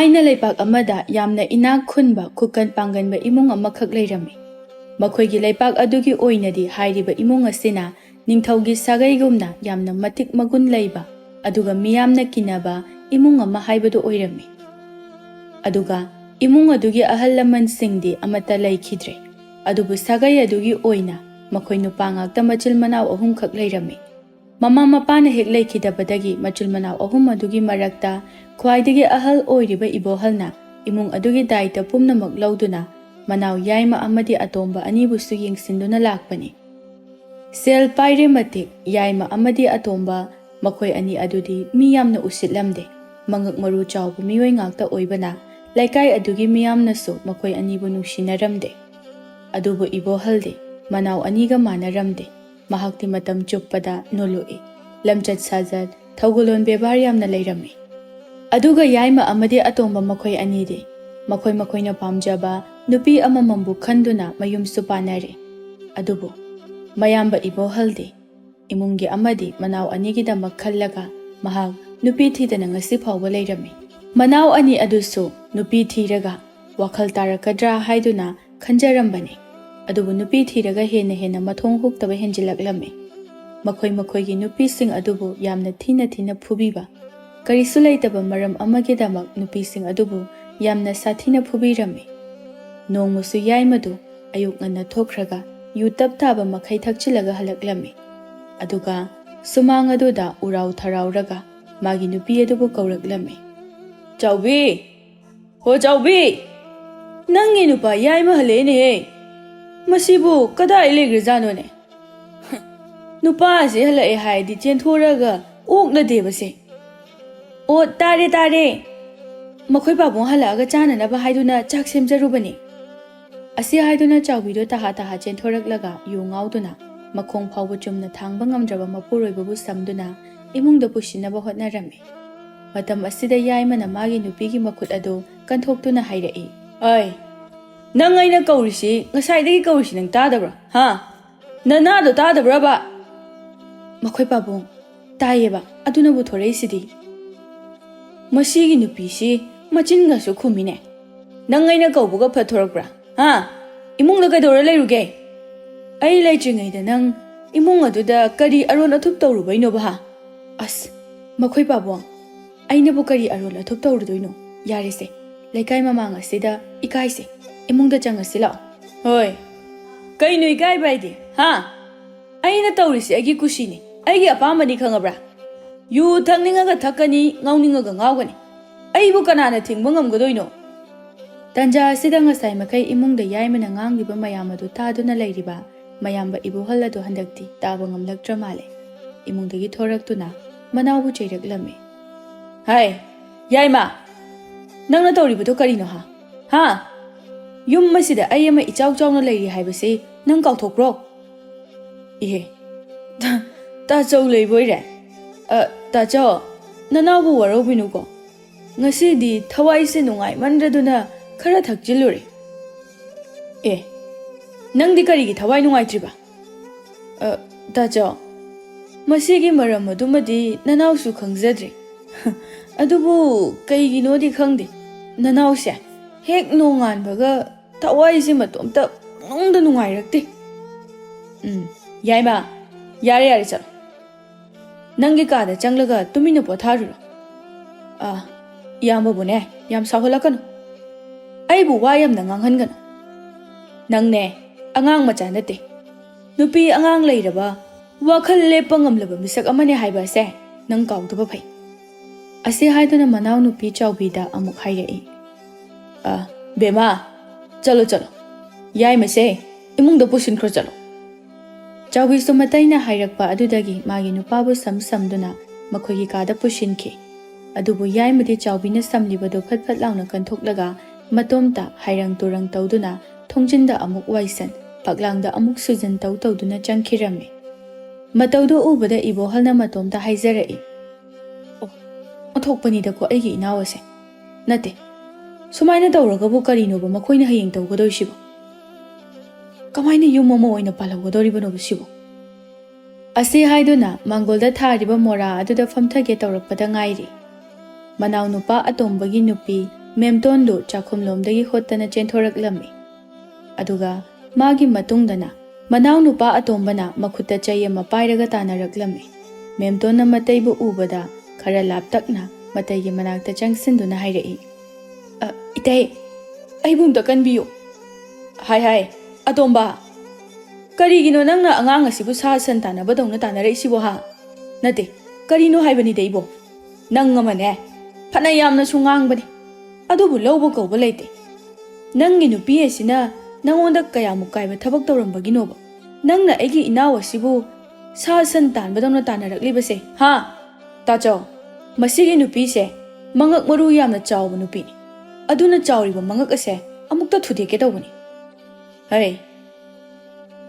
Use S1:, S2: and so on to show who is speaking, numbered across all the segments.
S1: ꯊꯥꯏꯅ ꯂꯩꯄꯥꯛ ꯑꯃꯗ ꯌꯥꯝꯅ ꯏꯅꯥꯛ ꯈꯨꯟꯕ ꯈꯨꯀꯟ ꯄꯥꯡꯒꯟꯕ ꯏꯃꯨꯡ ꯑꯃꯈꯛ ꯂꯩꯔꯝꯃꯤ꯫ ꯃꯈꯣꯏꯒꯤ ꯂꯩꯄꯥꯛ ꯑꯗꯨꯒꯤ ꯑꯣꯏꯅꯗꯤ ꯍꯥꯏꯔꯤꯕ ꯏꯃꯨꯡ ꯑꯁꯤꯅ ꯅꯤꯡꯊꯧꯒꯤ ꯁꯥꯒꯩꯒꯨꯝꯅ ꯌꯥꯝꯅ ꯃꯇꯤꯛ ꯃꯒꯨꯟ ꯂꯩꯕ ꯑꯗꯨꯒ ꯃꯤꯌꯥꯝꯅ ꯀꯤꯅꯕ ꯏꯃꯨꯡ ꯑꯃ ꯍꯥꯏꯕꯗꯨ ꯑꯣꯏꯔꯝꯃꯤ꯫ ꯑꯗꯨꯒ ꯏꯃꯨꯡ ꯑꯗꯨꯒꯤ ꯑꯍꯜ ꯂꯃꯟꯁꯤꯡꯗꯤ ꯑꯃꯠꯇ ꯂꯩꯈꯤꯗ꯭ꯔꯦ꯫ ꯑꯗꯨꯕꯨ ꯁꯥꯒꯩ ꯑꯗꯨꯒꯤ ꯑꯣꯏꯅ ꯃꯈꯣꯏ ꯅꯨꯄꯥ ꯉꯥꯛꯇ ꯃꯆꯤꯜ ꯃꯅꯥꯎ ꯑꯍꯨꯝꯈꯛ ꯂꯩꯔꯝꯃꯤ꯫ ꯃꯃꯥ ꯃꯄꯥꯅ ꯍꯦꯛ ꯂꯩꯈꯤꯗꯕꯗꯒꯤ ꯃꯆꯤꯜ ꯃꯅꯥꯎ ꯑꯍꯨꯝ ꯑꯗꯨꯒꯤ ꯃꯔꯛꯇ ꯈ꯭ꯋꯥꯏꯗꯒꯤ ꯑꯍꯜ ꯑꯣꯏꯔꯤꯕ ꯏꯕꯣꯍꯜꯅ ꯏꯃꯨꯡ ꯑꯗꯨꯒꯤ ꯗꯥꯏꯇ ꯄꯨꯝꯅꯃꯛ ꯂꯧꯗꯨꯅ ꯃꯅꯥꯎ ꯌꯥꯏꯃ ꯑꯃꯗꯤ ꯑꯇꯣꯝꯕ ꯑꯅꯤꯕꯨꯁꯨ ꯌꯦꯡꯁꯤꯟꯗꯨꯅ ꯂꯥꯛꯄꯅꯤ꯫ ꯁꯦꯜ ꯄꯥꯏꯔꯦ ꯃꯇꯤꯛ ꯌꯥꯏꯃ ꯑꯃꯗꯤ ꯑꯇꯣꯝꯕ ꯃꯈꯣꯏ ꯑꯅꯤ ꯑꯗꯨꯗꯤ ꯃꯤ ꯌꯥꯝꯅ ꯎꯁꯤꯠꯂꯝꯗꯦ꯫ ꯃꯉꯛ ꯃꯔꯨ ꯆꯥꯎꯕ ꯃꯤꯑꯣꯏ ꯉꯥꯛꯇ ꯑꯣꯏꯕꯅ ꯂꯩꯀꯥꯏ ꯑꯗꯨꯒꯤ ꯃꯤꯌꯥꯝꯅꯁꯨ ꯃꯈꯣꯏ ꯑꯅꯤꯕꯨ ꯅꯨꯡꯁꯤꯅꯔꯝꯗꯦ꯫ ꯑꯗꯨꯕꯨ ꯏꯕꯣꯍꯜꯗꯤ ꯃꯅꯥꯎ ꯑꯅꯤꯒ ꯃꯥꯟꯅꯔꯝꯗꯦ꯫ ꯃꯍꯥꯛꯇꯤ ꯃꯇꯝ ꯆꯨꯞꯄꯗ ꯅꯣꯂꯨꯛꯏ, ꯂꯝꯆꯠ ꯁꯥꯖꯠ ꯊꯧꯒꯜꯂꯣꯟ ꯕꯦꯕꯥꯔ ꯌꯥꯝꯅ ꯂꯩꯔꯝꯃꯤ꯫ ꯑꯗꯨꯒ ꯌꯥꯏꯃ ꯑꯃꯗꯤ ꯑꯇꯣꯝꯕ ꯃꯈꯣꯏ ꯑꯅꯤꯗꯤ ꯃꯈꯣꯏꯅ ꯄꯥꯝꯖꯕ ꯅꯨꯄꯤ ꯑꯃꯃꯝꯕꯨ ꯈꯟꯗꯨꯅ ꯃꯌꯨꯝꯁꯨ ꯄꯥꯟꯅꯔꯦ꯫ ꯑꯗꯨꯕꯨ ꯃꯌꯥꯝꯕ ꯏꯕꯣꯍꯜꯗꯤ ꯏꯃꯨꯡꯒꯤ ꯑꯃꯗꯤ ꯃꯅꯥꯎ ꯑꯅꯤꯒꯤꯗꯃꯛ ꯈꯜꯂꯒ ꯃꯍꯥꯛ ꯅꯨꯄꯤ ꯊꯤꯗꯅ ꯉꯁꯤ ꯐꯥꯎꯕ ꯂꯩꯔꯝꯃꯤ꯫ ꯃꯅꯥꯎ ꯑꯅꯤ ꯑꯗꯨꯁꯨ ꯅꯨꯄꯤ ꯊꯤꯔꯒ ꯋꯥꯈꯜ ꯇꯥꯔꯛꯀꯗ꯭ꯔꯥ ꯍꯥꯏꯗꯨꯅ ꯈꯟꯖꯔꯝꯕꯅꯤ꯫ ꯑꯗꯨꯕꯨ ꯅꯨꯄꯤ ꯊꯤꯔꯒ ꯍꯦꯟꯅ ꯃꯊꯣꯡ ꯍꯨꯛꯇꯕ ꯍꯦꯟꯖꯤꯜꯂꯛꯂꯝꯃꯤ꯫ ꯃꯈꯣꯏꯒꯤ ꯅꯨꯄꯤꯁꯤꯡ ꯑꯗꯨꯕꯨ ꯌꯥꯝꯅ ꯊꯤꯅ ꯐꯨꯕꯤꯕ, ꯀꯔꯤꯁꯨ ꯂꯩꯇꯕ ꯃꯔꯝ ꯑꯃꯒꯤꯗꯃꯛ ꯅꯨꯄꯤꯁꯤꯡ ꯑꯗꯨꯕꯨ ꯌꯥꯝꯅ ꯁꯥꯊꯤꯅ ꯐꯨꯕꯤꯔꯝꯃꯤ꯫ ꯅꯣꯡꯃꯁꯨ ꯌꯥꯏꯃꯗꯨ ꯑꯌꯨꯛ ꯉꯟꯅ ꯊꯣꯛꯈ꯭ꯔꯒ ꯌꯨ ꯇꯞ ꯇꯥꯕ ꯃꯈꯩ ꯊꯛꯆꯤꯜꯂꯒ ꯍꯜꯂꯛꯂꯝꯃꯤ꯫ ꯑꯗꯨꯒ ꯁꯨꯃꯥꯡ ꯑꯗꯨꯗ ꯎꯔꯥꯎ ꯊꯔꯥꯎꯔꯒ ꯃꯥꯒꯤ ꯅꯨꯄꯤ ꯑꯗꯨꯕꯨ ꯀꯧꯔꯛꯂꯝꯃꯤ꯫ "ꯆꯥꯎꯕꯤ! ꯍꯣ ꯆꯥꯎꯕꯤ! ꯅꯪꯒꯤ ꯅꯨꯄꯥ ꯌꯥꯏꯃ ꯍꯜꯂꯛꯑꯦꯅꯦꯍꯦ! ꯃꯁꯤꯕꯨ ꯀꯗꯥꯏ ꯂꯩꯈ꯭ꯔꯖꯥꯠꯅꯣꯅꯦ? ꯅꯨꯄꯥ ꯑꯁꯤ ꯍꯜꯂꯛꯑꯦ ꯍꯥꯏꯔꯗꯤ ꯆꯦꯟꯊꯣꯔꯒ ꯑꯣꯛꯅꯗꯦꯕꯁꯦ꯫ ꯑꯣ ꯇꯥꯔꯦ, ꯃꯈꯣꯏ ꯄꯥꯕꯨꯡ ꯍꯜꯂꯛꯑꯒ ꯆꯥꯅꯅꯕ ꯍꯥꯏꯗꯨꯅ ꯆꯥꯛ ꯁꯦꯝꯖꯔꯨꯕꯅꯤ"꯫ ꯑꯁꯤ ꯍꯥꯏꯗꯨꯅ ꯆꯥꯎꯕꯤꯗꯣ ꯇꯍꯥ ꯆꯦꯟꯊꯣꯔꯛꯂꯒ ꯌꯨ ꯉꯥꯎꯗꯨꯅ ꯃꯈꯣꯡ ꯐꯥꯎꯕ ꯆꯨꯝꯅ ꯊꯥꯡꯕ ꯉꯝꯗ꯭ꯔꯕ ꯃꯄꯨꯔꯣꯏꯕꯕꯨ ꯁꯝꯗꯨꯅ ꯏꯃꯨꯡꯗ ꯄꯨꯁꯤꯟꯅꯕ ꯍꯣꯠꯅꯔꯝꯃꯤ꯫ ꯃꯇꯝ ꯑꯁꯤꯗ ꯌꯥꯏꯃꯅ ꯃꯥꯒꯤ ꯅꯨꯄꯤꯒꯤ ꯃꯈꯨꯠ ꯑꯗꯨ ꯀꯟꯊꯣꯛꯇꯨꯅ ꯍꯥꯏꯔꯛꯏ꯫ "ꯑꯩ, ꯅꯪ ꯑꯩꯅ ꯀꯧꯔꯤꯁꯤ ꯉꯁꯥꯏꯗꯒꯤ ꯀꯧꯔꯤꯁꯤ ꯅꯪ ꯇꯥꯗꯕ꯭ꯔꯥ? ꯅꯅꯥꯗꯣ ꯇꯥꯗꯕ꯭ꯔꯕ?" "ꯃꯈꯣꯏ ꯄꯥꯕꯨꯡ, ꯇꯥꯏꯌꯦꯕ, ꯑꯗꯨꯅꯕꯨ ꯊꯣꯔꯛꯏꯁꯤꯗꯤ"꯫ "ꯃꯁꯤꯒꯤ ꯅꯨꯄꯤꯁꯤ ꯃꯆꯤꯟꯒꯁꯨ ꯈꯨꯝꯃꯤꯅꯦ꯫ ꯅꯪ ꯑꯩꯅ ꯀꯧꯕꯒ ꯐꯠꯊꯣꯔꯛꯄ꯭ꯔꯥ? ꯏꯃꯨꯡꯗ ꯀꯩꯗꯧꯔ ꯂꯩꯔꯨꯒꯦ? ꯑꯩ ꯂꯩꯇ꯭ꯔꯤꯉꯩꯗ ꯅꯪ ꯏꯃꯨꯡ ꯑꯗꯨꯗ ꯀꯔꯤ ꯑꯔꯣꯟ ꯑꯊꯨꯞ ꯇꯧꯔꯨꯕꯩꯅꯣꯕ? "ꯑꯁ, ꯃꯈꯣꯏ ꯄꯥꯕꯨꯡ, ꯑꯩꯅꯕꯨ ꯀꯔꯤ ꯑꯔꯣꯟ ꯑꯊꯨꯞ ꯇꯧꯔꯨꯗꯣꯏꯅꯣ? ꯌꯥꯔꯦꯁꯦ, ꯂꯩꯀꯥꯏ ꯃꯃꯥꯡ ꯑꯁꯤꯗ ꯏꯀꯥꯏꯁꯦ, ꯏꯃꯨꯡꯗ ꯆꯪꯉꯁꯤ ꯂꯥꯛꯑꯣ"꯫ "ꯍꯣꯏ, ꯀꯩꯅꯣ ꯏꯀꯥꯏꯕ ꯍꯥꯏꯗꯤ? ꯑꯩꯅ ꯇꯧꯔꯤꯁꯤ ꯑꯩꯒꯤ ꯀꯨꯁꯤꯅꯤ, ꯑꯩꯒꯤ ꯑꯄꯥꯝꯕꯅꯤ ꯈꯪꯉꯕ꯭ꯔꯥ? ꯌꯨ ꯊꯛꯅꯤꯡꯉꯒ ꯊꯛꯀꯅꯤ, ꯉꯥꯎꯅꯤꯡꯉꯒ ꯉꯥꯎꯒꯅꯤ, ꯑꯩꯕꯨ ꯀꯅꯥꯅ ꯊꯤꯡꯕ ꯉꯝꯒꯗꯣꯏꯅꯣ?" ꯇꯟꯖꯥ ꯑꯁꯤꯗ ꯉꯁꯥꯏ ꯃꯈꯩ ꯏꯃꯨꯡꯗ ꯌꯥꯏꯃꯅ ꯉꯥꯡꯂꯤꯕ ꯃꯌꯥꯝ ꯑꯗꯨ ꯇꯥꯗꯨꯅ ꯂꯩꯔꯤꯕ ꯃꯌꯥꯝꯕ ꯏꯕꯣꯍꯜ ꯑꯗꯨ ꯍꯟꯗꯛꯇꯤ ꯇꯥꯕ ꯉꯝꯂꯛꯇ꯭ꯔ ꯃꯥꯜꯂꯦ꯫ ꯏꯃꯨꯡꯗꯒꯤ ꯊꯣꯔꯛꯇꯨꯅ ꯃꯅꯥꯎꯕꯨ ꯆꯩꯔꯛꯂꯝꯃꯤ꯫ "ꯍꯥꯏ ꯌꯥꯏꯃ, ꯅꯪꯅ ꯇꯧꯔꯤꯕꯗꯣ ꯀꯔꯤꯅꯣ? ꯌꯨꯝ ꯑꯁꯤꯗ ꯑꯩ ꯑꯃ ꯏꯆꯥꯎ ꯆꯥꯎꯅ ꯂꯩꯔꯤ ꯍꯥꯏꯕꯁꯤ ꯅꯪ ꯀꯥꯎꯊꯣꯛꯄ꯭ꯔꯣ?" "ꯏꯍꯦ, ꯇꯥꯆꯧ ꯂꯩꯕꯣꯏꯔꯦ? ꯇꯥꯆꯧ, ꯅꯅꯥꯎꯕꯨ ꯋꯥꯔꯧꯕꯤꯅꯨꯀꯣ, ꯉꯁꯤꯗꯤ ꯊꯋꯥꯏꯁꯦ ꯅꯨꯡꯉꯥꯏꯃꯟꯗ꯭ꯔꯗꯨꯅ ꯈꯔ ꯊꯛꯆꯤꯜꯂꯨꯔꯦ"꯫ "ꯑꯦ, ꯅꯪꯗꯤ ꯀꯔꯤꯒꯤ ꯊꯋꯥꯏ ꯅꯨꯡꯉꯥꯏꯇ꯭ꯔꯤꯕ?" "ꯇꯥꯆꯧ, ꯃꯁꯤꯒꯤ ꯃꯔꯝ ꯑꯗꯨꯃꯗꯤ ꯅꯅꯥꯎꯁꯨ ꯈꯪꯖꯗ꯭ꯔꯤ꯫ ꯑꯗꯨꯕꯨ ꯀꯩꯒꯤꯅꯣꯗꯤ ꯈꯪꯗꯦ, ꯅꯅꯥꯎꯁꯦ ꯍꯦꯛ ꯅꯣꯡꯉꯥꯟꯕꯒ ꯊꯋꯥꯏꯁꯦ ꯃꯇꯣꯝꯇ ꯄꯨꯡꯅꯨꯡꯗ ꯅꯨꯡꯉꯥꯏꯔꯛꯇꯦ"꯫ "ꯌꯥꯏꯃ, ꯌꯥꯔꯦ ꯆꯠꯂꯣ, ꯅꯪꯒꯤ ꯀꯥꯗ ꯆꯪꯂꯒ ꯇꯨꯃꯤꯟꯅ ꯄꯣꯊꯥꯔꯨꯔꯣ꯫ ꯏꯌꯥꯝꯕꯕꯨꯅꯦ ꯌꯥꯝ ꯁꯥꯎꯍꯜꯂꯛꯀꯅꯨ, ꯑꯩꯕꯨ ꯋꯥ ꯌꯥꯝꯅ ꯉꯥꯡꯍꯟꯒꯅꯨ꯫ ꯅꯪꯅꯦ ꯑꯉꯥꯡ ꯃꯆꯥ ꯅꯠꯇꯦ, ꯅꯨꯄꯤ ꯑꯉꯥꯡ ꯂꯩꯔꯕ ꯋꯥꯈꯜ ꯂꯦꯞꯄ ꯉꯝꯂꯕ ꯃꯤꯁꯛ ꯑꯃꯅꯦ ꯍꯥꯏꯕ ꯑꯁꯦ ꯅꯪ ꯀꯥꯎꯗꯕ ꯐꯩ"꯫ ꯑꯁꯤ ꯍꯥꯏꯗꯨꯅ ꯃꯅꯥꯎ ꯅꯨꯄꯤ ꯆꯥꯎꯕꯤꯗ ꯑꯃꯨꯛ ꯍꯥꯏꯔꯛꯏ꯫ "ꯕꯦꯝꯃ, ꯆꯠꯂꯣ, ꯌꯥꯏꯃꯁꯦ ꯏꯃꯨꯡꯗ ꯄꯨꯁꯤꯟꯈ꯭ꯔꯣ, ꯆꯠꯂꯣ"꯫ ꯆꯥꯎꯕꯤꯁꯨ ꯃꯇꯩꯅ ꯍꯥꯏꯔꯛꯄ ꯑꯗꯨꯗꯒꯤ ꯃꯥꯒꯤ ꯅꯨꯄꯥꯕꯨ ꯁꯝꯗꯨꯅ ꯃꯈꯣꯏꯒꯤ ꯀꯥꯗ ꯄꯨꯁꯤꯟꯈꯤ꯫ ꯑꯗꯨꯕꯨ ꯌꯥꯏꯃꯗꯤ ꯆꯥꯎꯕꯤꯅ ꯁꯝꯂꯤꯕꯗꯨ ꯐꯠ ꯂꯥꯎꯅ ꯀꯟꯊꯣꯛꯂꯒ ꯃꯇꯣꯝꯇ ꯍꯥꯏꯔꯪ ꯇꯨꯔꯪ ꯇꯧꯗꯨꯅ ꯊꯣꯡꯖꯤꯟꯗ ꯑꯃꯨꯛ ꯋꯥꯏꯁꯟ, ꯐꯛꯂꯥꯡꯗ ꯑꯃꯨꯛ ꯁꯨꯖꯟ ꯇꯧꯗꯨꯅ ꯆꯪꯈꯤꯔꯝꯃꯤ꯫ ꯃꯇꯧꯗꯨ ꯎꯕꯗ ꯏꯕꯣꯍꯜꯅ ꯃꯇꯣꯝꯇ ꯍꯥꯏꯖꯔꯛꯏ꯫ "ꯑꯣꯟꯊꯣꯛꯄꯅꯤꯗꯀꯣ ꯑꯩꯒꯤ ꯏꯅꯥꯎ ꯑꯁꯦ! ꯅꯠꯇꯦ, ꯁꯨꯃꯥꯏꯅ ꯇꯧꯔꯒꯕꯨ ꯀꯔꯤꯅꯣꯕ ꯃꯈꯣꯏꯅ ꯍꯌꯦꯡ ꯇꯧꯒꯗꯣꯏꯁꯤꯕꯣ? ꯀꯃꯥꯏꯅ ꯌꯨꯝ ꯑꯃ ꯑꯣꯏꯅ ꯄꯥꯜꯍꯧꯒꯗꯧꯔꯤꯕꯅꯣꯕ ꯁꯤꯕꯨ"꯫ ꯑꯁꯤ ꯍꯥꯏꯗꯨꯅ ꯃꯥꯡꯒꯣꯜꯗ ꯊꯥꯔꯤꯕ ꯃꯣꯔꯥ ꯑꯗꯨꯗ ꯐꯝꯊꯒꯦ ꯇꯧꯔꯛꯄꯗ ꯉꯥꯏꯔꯤ ꯃꯅꯥꯎ ꯅꯨꯄꯥ ꯑꯇꯣꯝꯕꯒꯤ ꯅꯨꯄꯤ ꯃꯦꯝꯇꯣꯟꯗꯨ ꯆꯥꯛꯈꯨꯝꯂꯣꯝꯗꯒꯤ ꯍꯣꯠꯇꯅ ꯆꯦꯟꯊꯣꯔꯛꯂꯝꯃꯤ꯫ ꯑꯗꯨꯒ ꯃꯥꯒꯤ ꯃꯇꯨꯡꯗꯅ ꯃꯅꯥꯎ ꯅꯨꯄꯥ ꯑꯇꯣꯝꯕꯅ ꯃꯈꯨꯠꯇ ꯆꯩ ꯑꯃ ꯄꯥꯏꯔꯒ ꯇꯥꯟꯅꯔꯛꯂꯝꯃꯤ꯫ ꯃꯦꯝꯇꯣꯟꯅ ꯃꯇꯩꯕꯨ ꯎꯕꯗ ꯈꯔ ꯂꯥꯞꯇꯛꯅ ꯃꯇꯩꯒꯤ ꯃꯅꯥꯛꯇ ꯆꯪꯁꯤꯟꯗꯨꯅ ꯍꯥꯏꯔꯛꯏ, "ꯏꯇꯩ, ꯑꯩꯕꯨ ꯑꯝꯇ ꯀꯟꯕꯤꯌꯨ." "ꯍꯥꯏ ꯑꯇꯣꯝꯕ, ꯀꯔꯤꯒꯤꯅꯣ ꯅꯪꯅ ꯑꯉꯥꯡ ꯑꯁꯤꯕꯨ ꯁꯥ ꯁꯟ ꯇꯥꯟꯅꯕꯗꯧꯅ ꯇꯥꯟꯅꯔꯛꯏꯁꯤꯕꯣ ꯍꯥ? ꯅꯠꯇꯦ, ꯀꯔꯤꯅꯣ ꯍꯥꯏꯕꯅꯤꯗ ꯏꯕꯣ꯫ ꯅꯪ ꯑꯃꯅꯦ ꯐꯅ ꯌꯥꯝꯅꯁꯨ ꯉꯥꯡꯕꯅꯤ, ꯑꯗꯨꯕꯨ ꯂꯧꯕ ꯀꯧꯕ ꯂꯩꯇꯦ꯫ ꯅꯪꯒꯤ ꯅꯨꯄꯤ ꯑꯁꯤꯅ ꯅꯪꯉꯣꯟꯗ ꯀꯌꯥꯃꯨꯛ ꯀꯥꯏꯕ ꯊꯕꯛ ꯇꯧꯔꯝꯕꯒꯤꯅꯣꯕ ꯅꯪꯅ ꯑꯩꯒꯤ ꯏꯅꯥꯎ ꯑꯁꯤꯕꯨ ꯁꯥ ꯁꯟ ꯇꯥꯟꯕꯗꯧꯅ ꯇꯥꯟꯅꯔꯛꯂꯤꯕꯁꯦ ꯍꯥ? ꯇꯥꯆꯧ, ꯃꯁꯤꯒꯤ ꯅꯨꯄꯤꯁꯦ ꯃꯉꯛ ꯃꯔꯨ ꯌꯥꯝꯅ ꯆꯥꯎꯕ ꯅꯨꯄꯤꯅꯤ꯫ ꯑꯗꯨꯅ ꯆꯥꯎꯔꯤꯕ ꯃꯉꯛ ꯑꯁꯦ ꯑꯃꯨꯛꯇ ꯊꯨꯗꯦꯛꯀꯦ ꯇꯧꯕꯅꯤ꯫ ꯍꯩ,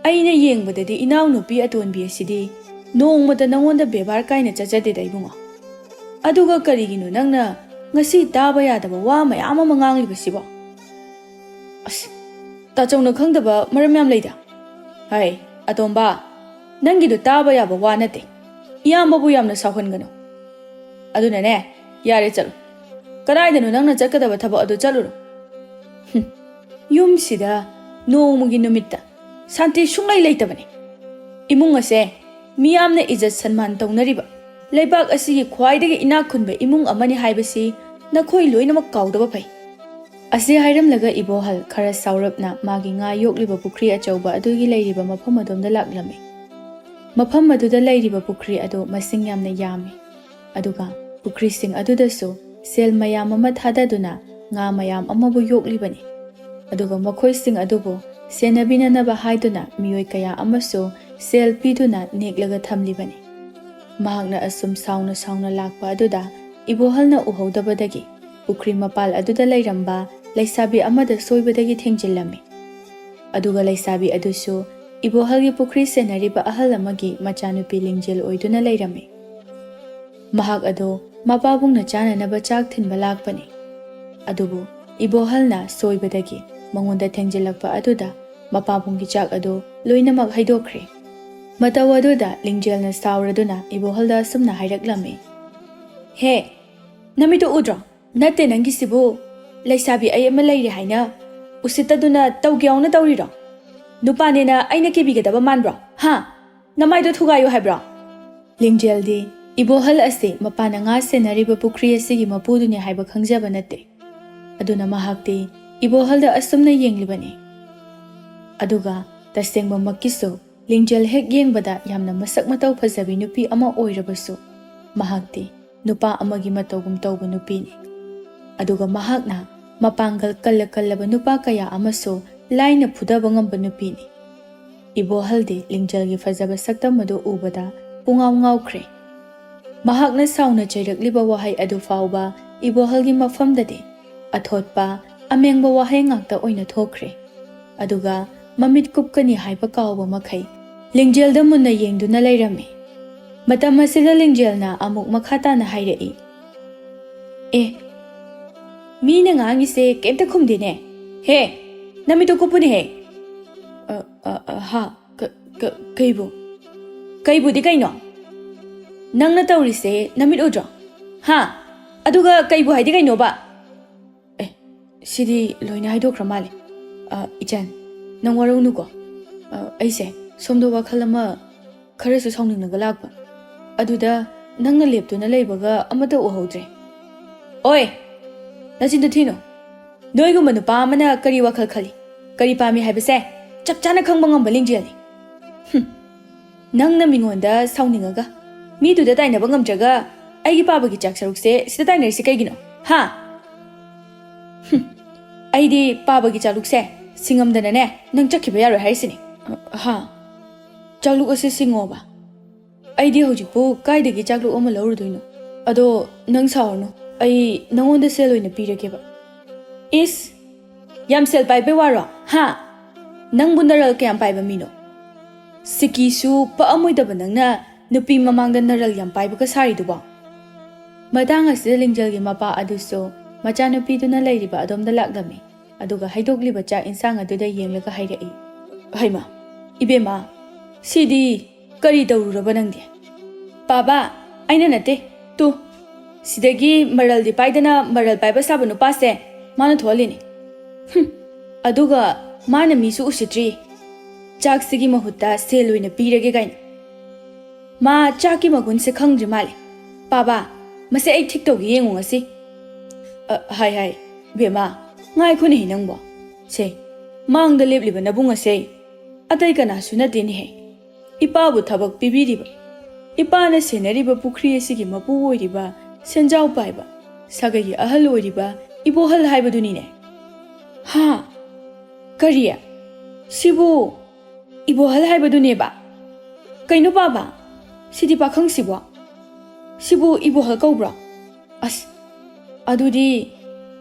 S1: ꯑꯩꯅ ꯌꯦꯡꯕꯗꯗꯤ ꯏꯅꯥꯎꯅꯨꯄꯤ ꯑꯇꯣꯟꯕꯤ ꯑꯁꯤꯗꯤ ꯅꯣꯡꯃꯗ ꯅꯪꯉꯣꯟꯗ ꯕꯦꯕꯥꯔ ꯀꯥꯏꯅ ꯆꯠꯆꯗꯦꯗ ꯏꯕꯨꯡꯉꯣ꯫ ꯑꯗꯨꯒ ꯀꯔꯤꯒꯤꯅꯣ ꯅꯪꯅ ꯉꯁꯤ ꯇꯥꯕ ꯌꯥꯗꯕ ꯋꯥ ꯃꯌꯥꯝ ꯑꯃ ꯉꯥꯡꯂꯤꯕꯁꯤꯕꯣ? ꯑꯁ, ꯇꯥꯆꯧꯅ ꯈꯪꯗꯕ ꯃꯔꯝ ꯌꯥꯝ ꯂꯩꯗ꯫ ꯍꯩ ꯑꯇꯣꯝꯕ, ꯅꯪꯒꯤꯗꯣ ꯇꯥꯕ ꯌꯥꯕ ꯋꯥ ꯅꯠꯇꯦ꯫ ꯏꯌꯥꯝꯕꯕꯨ ꯌꯥꯝꯅ ꯁꯥꯎꯍꯟꯒꯅꯨ꯫ ꯑꯗꯨꯅꯅꯦ, ꯌꯥꯔꯦ ꯆꯠꯂꯨ꯫ ꯀꯗꯥꯏꯗꯅꯣ ꯅꯪꯅ ꯆꯠꯀꯗꯕ ꯊꯕꯛ ꯑꯗꯨ ꯆꯠꯂꯨꯔꯣ꯫ ꯌꯨꯝꯁꯤꯗ ꯅꯣꯡꯃꯒꯤ ꯅꯨꯃꯤꯠꯇ ꯁꯥꯟꯇꯤ ꯁꯨꯡꯂꯩ ꯂꯩꯇꯕꯅꯤ꯫ ꯏꯃꯨꯡ ꯑꯁꯦ ꯃꯤꯌꯥꯝꯅ ꯏꯖꯠ ꯁꯟꯃꯥꯟ ꯇꯧꯅꯔꯤꯕ ꯂꯩꯕꯥꯛ ꯑꯁꯤꯒꯤ ꯈ꯭ꯋꯥꯏꯗꯒꯤ ꯏꯅꯥꯛ ꯈꯨꯟꯕ ꯏꯃꯨꯡ ꯑꯃꯅꯤ ꯍꯥꯏꯕꯁꯤ ꯅꯈꯣꯏ ꯂꯣꯏꯅꯃꯛ ꯀꯥꯎꯗꯕ ꯐꯩ꯫ ꯑꯁꯤ ꯍꯥꯏꯔꯝꯂꯒ ꯏꯕꯣꯍꯜ ꯈꯔ ꯁꯥꯎꯔꯞꯅ ꯃꯥꯒꯤ ꯉꯥ ꯌꯣꯛꯂꯤꯕ ꯄꯨꯈ꯭ꯔꯤ ꯑꯆꯧꯕ ꯑꯗꯨꯒꯤ ꯂꯩꯔꯤꯕ ꯃꯐꯝ ꯑꯗꯣꯝꯗ ꯂꯥꯛꯂꯝꯃꯤ꯫ ꯃꯐꯝ ꯑꯗꯨꯗ ꯂꯩꯔꯤꯕ ꯄꯨꯈ꯭ꯔꯤ ꯑꯗꯨ ꯃꯁꯤꯡ ꯌꯥꯝꯅ ꯌꯥꯝꯃꯤ꯫ ꯑꯗꯨꯒ ꯄꯨꯈ꯭ꯔꯤꯁꯤꯡ ꯑꯗꯨꯗꯁꯨ ꯁꯦꯜ ꯃꯌꯥꯝ ꯑꯃ ꯊꯥꯗꯗꯨꯅ ꯉꯥ ꯃꯌꯥꯝ ꯑꯃꯕꯨ ꯌꯣꯛꯂꯤꯕꯅꯤ꯫ ꯑꯗꯨꯒ ꯃꯈꯣꯏꯁꯤꯡ ꯑꯗꯨꯕꯨ ꯁꯦꯟꯅꯕꯤꯅꯅꯕ ꯍꯥꯏꯗꯨꯅ ꯃꯤꯑꯣꯏ ꯀꯌꯥ ꯑꯃꯁꯨ ꯁꯦꯜ ꯄꯤꯗꯨꯅ ꯅꯦꯛꯂꯒ ꯊꯝꯂꯤꯕꯅꯤ꯫ ꯃꯍꯥꯛꯅ ꯑꯁꯨꯝ ꯁꯥꯎꯅ ꯂꯥꯛꯄ ꯑꯗꯨꯗ ꯏꯕꯣꯍꯜꯅ ꯎꯍꯧꯗꯕꯗꯒꯤ ꯄꯨꯈ꯭ꯔꯤ ꯃꯄꯥꯜ ꯑꯗꯨꯗ ꯂꯩꯔꯝꯕ ꯂꯩꯁꯥꯕꯤ ꯑꯃꯗ ꯁꯣꯏꯕꯗꯒꯤ ꯊꯦꯡꯖꯤꯜꯂꯝꯃꯤ꯫ ꯑꯗꯨꯒ ꯂꯩꯁꯥꯕꯤ ꯑꯗꯨꯁꯨ ꯏꯕꯣꯍꯜꯒꯤ ꯄꯨꯈ꯭ꯔꯤ ꯁꯦꯟꯅꯔꯤꯕ ꯑꯍꯜ ꯑꯃꯒꯤ ꯃꯆꯥꯅꯨꯄꯤ ꯂꯤꯡꯖꯦꯜ ꯑꯣꯏꯗꯨꯅ ꯂꯩꯔꯝꯃꯤ꯫ ꯃꯍꯥꯛ ꯑꯗꯨ ꯃꯄꯥꯕꯨꯡꯅ ꯆꯥꯅꯅꯕ ꯆꯥꯛ ꯊꯤꯟꯕ ꯂꯥꯛꯄꯅꯤ꯫ ꯑꯗꯨꯕꯨ ꯏꯕꯣꯍꯜꯅ ꯁꯣꯏꯕꯗꯒꯤ ꯃꯉꯣꯟꯗ ꯊꯦꯡꯖꯤꯜꯂꯛꯄ ꯑꯗꯨꯗ ꯃꯄꯥꯕꯨꯡꯒꯤ ꯆꯥꯛ ꯑꯗꯨ ꯂꯣꯏꯅꯃꯛ ꯍꯩꯗꯣꯛꯈ꯭ꯔꯦ꯫ ꯃꯇꯧ ꯑꯗꯨꯗ ꯂꯤꯡꯖꯦꯜꯅ ꯁꯥꯎꯔꯗꯨꯅ ꯏꯕꯣꯍꯜꯗ ꯑꯁꯨꯝꯅ ꯍꯥꯏꯔꯛꯂꯝꯃꯤ, "ꯍꯦ, ꯅꯃꯤꯠꯇꯨ ꯎꯗ꯭ꯔꯣ? ꯅꯠꯇꯦ ꯅꯪꯒꯤꯁꯤꯕꯨ ꯂꯩꯁꯥꯕꯤ ꯑꯩ ꯑꯃ ꯂꯩꯔꯦ ꯍꯥꯏꯅ ꯎꯁꯤꯠꯇꯗꯨꯅ ꯇꯧꯒꯦꯎꯅ ꯇꯧꯔꯤꯔꯣ? ꯅꯨꯄꯥꯅꯦꯅ ꯑꯩꯅ ꯀꯤꯕꯤꯒꯗꯕ ꯃꯥꯟꯕ꯭ꯔꯣ? ꯍꯥ? ꯅꯃꯥꯏꯗꯣ ꯊꯨꯒꯥꯏꯌꯨ ꯍꯥꯏꯕ꯭ꯔꯣ?" ꯂꯤꯡꯖꯦꯜꯗꯤ ꯏꯕꯣꯍꯜ ꯑꯁꯤ ꯃꯄꯥꯅ ꯉꯥ ꯁꯦꯟꯅꯔꯤꯕ ꯄꯨꯈ꯭ꯔꯤ ꯑꯁꯤꯒꯤ ꯃꯄꯨꯗꯨꯅꯤ ꯍꯥꯏꯕ ꯈꯪꯖꯕ ꯅꯠꯇꯦ꯫ ꯑꯗꯨꯅ ꯃꯍꯥꯛꯇꯤ ꯏꯕꯣꯍꯜꯗ ꯑꯁꯨꯝꯅ ꯌꯦꯡꯂꯤꯕꯅꯤ꯫ ꯑꯗꯨꯒ ꯇꯁꯦꯡꯕꯃꯛꯀꯤꯁꯨ ꯂꯤꯡꯖꯦꯜ ꯍꯦꯛ ꯌꯦꯡꯕꯗ ꯌꯥꯝꯅ ꯃꯁꯛ ꯃꯇꯧ ꯐꯖꯕꯤ ꯅꯨꯄꯤ ꯑꯃ ꯑꯣꯏꯔꯕꯁꯨ ꯃꯍꯥꯛꯇꯤ ꯅꯨꯄꯥ ꯑꯃꯒꯤ ꯃꯇꯧꯒꯨꯝ ꯇꯧꯕ ꯅꯨꯄꯤꯅꯤ꯫ ꯑꯗꯨꯒ ꯃꯍꯥꯛꯅ ꯃꯄꯥꯡꯒꯜ ꯀꯜꯂꯕ ꯅꯨꯄꯥ ꯀꯌా ꯑꯃꯁꯨ ꯂꯥꯏꯅ ꯐꯨꯗꯕ ꯉꯝꯕ ꯅꯨꯄꯤꯅꯤ꯫ ꯏꯕꯣꯍꯜꯗꯤ ꯂꯤꯡꯖꯦꯜꯒꯤ ꯐꯖꯕ ꯁꯛꯇꯝ ꯑꯗꯨ ꯎꯕꯗ ꯄꯨꯡꯉꯥꯎ ꯉꯥꯎꯈ꯭ꯔꯦ꯫ ꯃꯍꯥꯛꯅ ꯁꯥꯎꯅ ꯆꯩꯔꯛꯂꯤꯕ ꯋꯥꯍꯩ ꯑꯗꯨ ꯐꯥꯎꯕ ꯏꯕꯣꯍꯜꯒꯤ ꯃꯐꯝꯗꯗꯤ ꯑꯊꯣꯠꯄ ꯑꯃꯦꯡꯕ ꯋꯥꯍꯩ ꯉꯥꯛꯇ ꯑꯣꯏꯅ ꯊꯣꯛꯈ꯭ꯔꯦ꯫ ꯑꯗꯨꯒ ꯃꯃꯤꯠ ꯀꯨꯞꯀꯅꯤ ꯍꯥꯏꯕ ꯀꯥꯎꯕ ꯃꯈꯩ ꯂꯤꯡꯖꯦꯜꯗ ꯃꯨꯟꯅ ꯌꯦꯡꯗꯨꯅ ꯂꯩꯔꯝꯃꯤ꯫ ꯃꯇꯝ ꯑꯁꯤꯗ ꯂꯤꯡꯖꯦꯜꯅ ꯑꯃꯨꯛ ꯃꯈꯥ ꯇꯥꯅ ꯍꯥꯏꯔꯛꯏ, "ꯑꯦ, ꯃꯤꯅ ꯉꯥꯡꯉꯤꯁꯦ ꯀꯩꯝꯇ ꯈꯨꯝꯗꯦꯅꯦ꯫ ꯍꯦ, ꯅꯃꯤꯠꯇꯨ ꯀꯨꯞꯄꯨꯅꯦꯍꯦ." ꯍꯥ, ꯀꯩꯕꯨ? ꯀꯩꯕꯨꯗꯤ ꯀꯩꯅꯣ? ꯅꯪꯅ ꯇꯧꯔꯤꯁꯦ ꯅꯃꯤꯠ ꯎꯗ꯭ꯔꯣ? ꯍꯥ? ꯑꯗꯨꯒ ꯀꯩꯕꯨ ꯍꯥꯏꯗꯤ ꯀꯩꯅꯣꯕ? ꯑꯦ, ꯁꯤꯗꯤ ꯂꯣꯏꯅ ꯍꯥꯏꯗꯣꯛꯈ꯭ꯔ ꯃꯥꯜꯂꯦ꯫ ꯏꯆꯟ, ꯅꯪ ꯋꯥꯔꯧꯅꯨꯀꯣ꯫ ꯑꯩꯁꯦ ꯁꯣꯝꯗ ꯋꯥꯈꯜ ꯑꯃ ꯈꯔꯁꯨ ꯁꯥꯎꯅꯤꯡꯂꯒ ꯂꯥꯛꯄ꯫ ꯑꯗꯨꯗ ꯅꯪꯅ ꯂꯦꯞꯇꯨꯅ ꯂꯩꯕꯒ ꯑꯃꯠꯇ ꯎꯍꯧꯗ꯭ꯔꯦ꯫ ꯑꯣꯏ, ꯅꯆꯤꯟꯗꯨ ꯊꯤꯅꯨ꯫ ꯅꯣꯏꯒꯨꯝꯕ ꯅꯨꯄꯥ ꯑꯃꯅ ꯀꯔꯤ ꯋꯥꯈꯜ ꯈꯜꯂꯤ, ꯀꯔꯤ ꯄꯥꯝꯃꯤ ꯍꯥꯏꯕꯁꯦ ꯆꯞ ꯆꯥꯅ ꯈꯪꯕ ꯉꯝꯕ ꯂꯤꯡꯖꯦꯜꯅꯤ꯫ ꯅꯪꯅ ꯃꯤꯉꯣꯟꯗ ꯁꯥꯎꯅꯤꯡꯉꯒ ꯃꯤꯗꯨꯗ ꯇꯥꯏꯅꯕ ꯉꯝꯗ꯭ꯔꯒ ꯑꯩꯒꯤ ꯄꯥꯕꯒꯤ ꯆꯥꯛ ꯁꯔꯨꯛꯁꯦ ꯁꯤꯗ ꯇꯥꯏꯅꯔꯤꯁꯤ ꯀꯩꯒꯤꯅꯣ? ꯍꯥ? ꯑꯩꯗꯤ ꯄꯥꯕꯒꯤ ꯆꯥꯂꯨꯛꯁꯦ ꯁꯤꯡꯉꯝꯗꯅꯅꯦ ꯅꯪ ꯆꯠꯈꯤꯕ ꯌꯥꯔꯣꯏ ꯍꯥꯏꯔꯤꯁꯤꯅꯤ꯫ ꯍꯥ? ꯆꯥꯛꯂꯨꯛ ꯑꯁꯤ ꯁꯤꯡꯉꯣꯕ? ꯑꯩꯗꯤ ꯍꯧꯖꯤꯛꯄꯨ ꯀꯥꯏꯗꯒꯤ ꯆꯥꯛꯂꯨꯛ ꯑꯃ ꯂꯧꯔꯨꯗꯣꯏꯅꯣ? ꯑꯗꯣ ꯅꯪ ꯁꯥꯎꯔꯅꯨ, ꯑꯩ ꯅꯪꯉꯣꯟꯗ ꯁꯦꯜ ꯑꯣꯏꯅ ꯄꯤꯔꯒꯦꯕ꯫ ꯏꯁ, ꯌꯥꯝ ꯁꯦꯜ ꯄꯥꯏꯕꯩ ꯋꯥꯔꯣ? ꯍꯥ? ꯅꯪꯕꯨ ꯅꯔꯜ ꯀꯌꯥꯝ ꯄꯥꯏꯕ ꯃꯤꯅꯣ? ꯁꯤꯀꯤꯁꯨ ꯄꯛꯑꯝꯃꯣꯏꯗꯕ ꯅꯪꯅ ꯅꯨꯄꯤ ꯃꯃꯥꯡꯗ ꯅꯔꯜ ꯌꯥꯝ ꯄꯥꯏꯕꯒ ꯁꯥꯔꯤꯗꯨꯕꯣ? ꯃꯇꯥꯡ ꯑꯁꯤꯗ ꯂꯤꯡꯖꯦꯜꯒꯤ ꯃꯄꯥ ꯑꯗꯨꯁꯨ ꯃꯆꯥꯅꯨꯄꯤꯗꯨꯅ ꯂꯩꯔꯤꯕ ꯑꯗꯣꯝꯗ ꯂꯥꯛꯂꯝꯃꯤ꯫ ꯑꯗꯨꯒ ꯍꯩꯗꯣꯛꯂꯤꯕ ꯆꯥꯛ ꯏꯟꯁꯥꯡ ꯑꯗꯨꯗ ꯌꯦꯡꯂꯒ ꯍꯥꯏꯔꯛꯏ, "ꯍꯩꯃꯥ, ꯏꯕꯦꯝꯃ, ꯁꯤꯗꯤ ꯀꯔꯤ ꯇꯧꯔꯨꯔꯕ ꯅꯪꯗꯤ?" "ꯄꯥꯕ, ꯑꯩꯅ ꯅꯠꯇꯦ, ꯇꯨ ꯁꯤꯗꯒꯤ ꯃꯔꯜꯗꯤ ꯄꯥꯏꯗꯅ ꯃꯔꯜ ꯄꯥꯏꯕ ꯁꯥꯕ ꯅꯨꯄꯥꯁꯦ ꯃꯥꯅ ꯊꯣꯛꯍꯜꯂꯤꯅꯤ ꯑꯗꯨꯒ ꯃꯥꯅ ꯃꯤꯁꯨ ꯎꯁꯤꯠꯇ꯭ꯔꯤ ꯆꯥꯛꯁꯤꯒꯤ ꯃꯍꯨꯠꯇ ꯁꯦꯜ ꯑꯣꯏꯅ ꯄꯤꯔꯒꯦ ꯀꯥꯏꯅ ꯃꯥ ꯆꯥꯛꯀꯤ ꯃꯒꯨꯟꯁꯦ ꯈꯪꯗ꯭ꯔꯤ ꯃꯥꯜꯂꯦ ꯄꯥꯕꯥ ꯃꯁꯦ ꯑꯩ ꯊꯤꯛ ꯇꯧꯒꯦ ꯌꯦꯡꯉꯨ ꯉꯁꯤ ꯍꯥꯏ ꯕꯦꯝꯃ ꯉꯥꯏꯈꯣꯅꯦꯍꯦ ꯅꯪꯕꯣ ꯁꯦ ꯃꯥꯡꯗ ꯂꯦꯞꯂꯤꯕ ꯅꯕꯨꯡ ꯑꯁꯦ ꯑꯇꯩ ꯀꯅꯥꯁꯨ ꯅꯠꯇꯦꯅꯦꯍꯦ ꯏꯄꯥꯕꯨ ꯊꯕꯛ ꯄꯤꯕꯤꯔꯤꯕ ꯏꯄꯥꯅ ꯁꯦꯟꯅꯔꯤꯕ ꯄꯨꯈ꯭ꯔꯤ ꯑꯁꯤꯒꯤ ꯃꯄꯨ ꯑꯣꯏꯔꯤꯕ ꯁꯦꯟꯖꯥꯎ ꯄꯥꯏꯕ ꯁꯥꯒꯩꯒꯤ ꯑꯍꯜ ꯑꯣꯏꯔꯤꯕ ꯏꯕꯣꯍꯜ ꯍꯥꯏꯕꯗꯨꯅꯤꯅꯦ ꯍꯥ ꯀꯔꯤ ꯁꯤꯕꯨ ꯏꯕꯣꯍꯜ ꯍꯥꯏꯕꯗꯨꯅꯦꯕ ꯀꯩꯅꯣ ꯄꯥꯕꯥ ꯁꯤꯗꯤ ꯄꯥꯈꯪꯁꯤꯕꯣ ꯁꯤꯕꯨ ꯏꯕꯣꯍꯜ ꯀꯧꯕ꯭ꯔꯣ ꯑꯁ ꯑꯗꯨꯗꯤ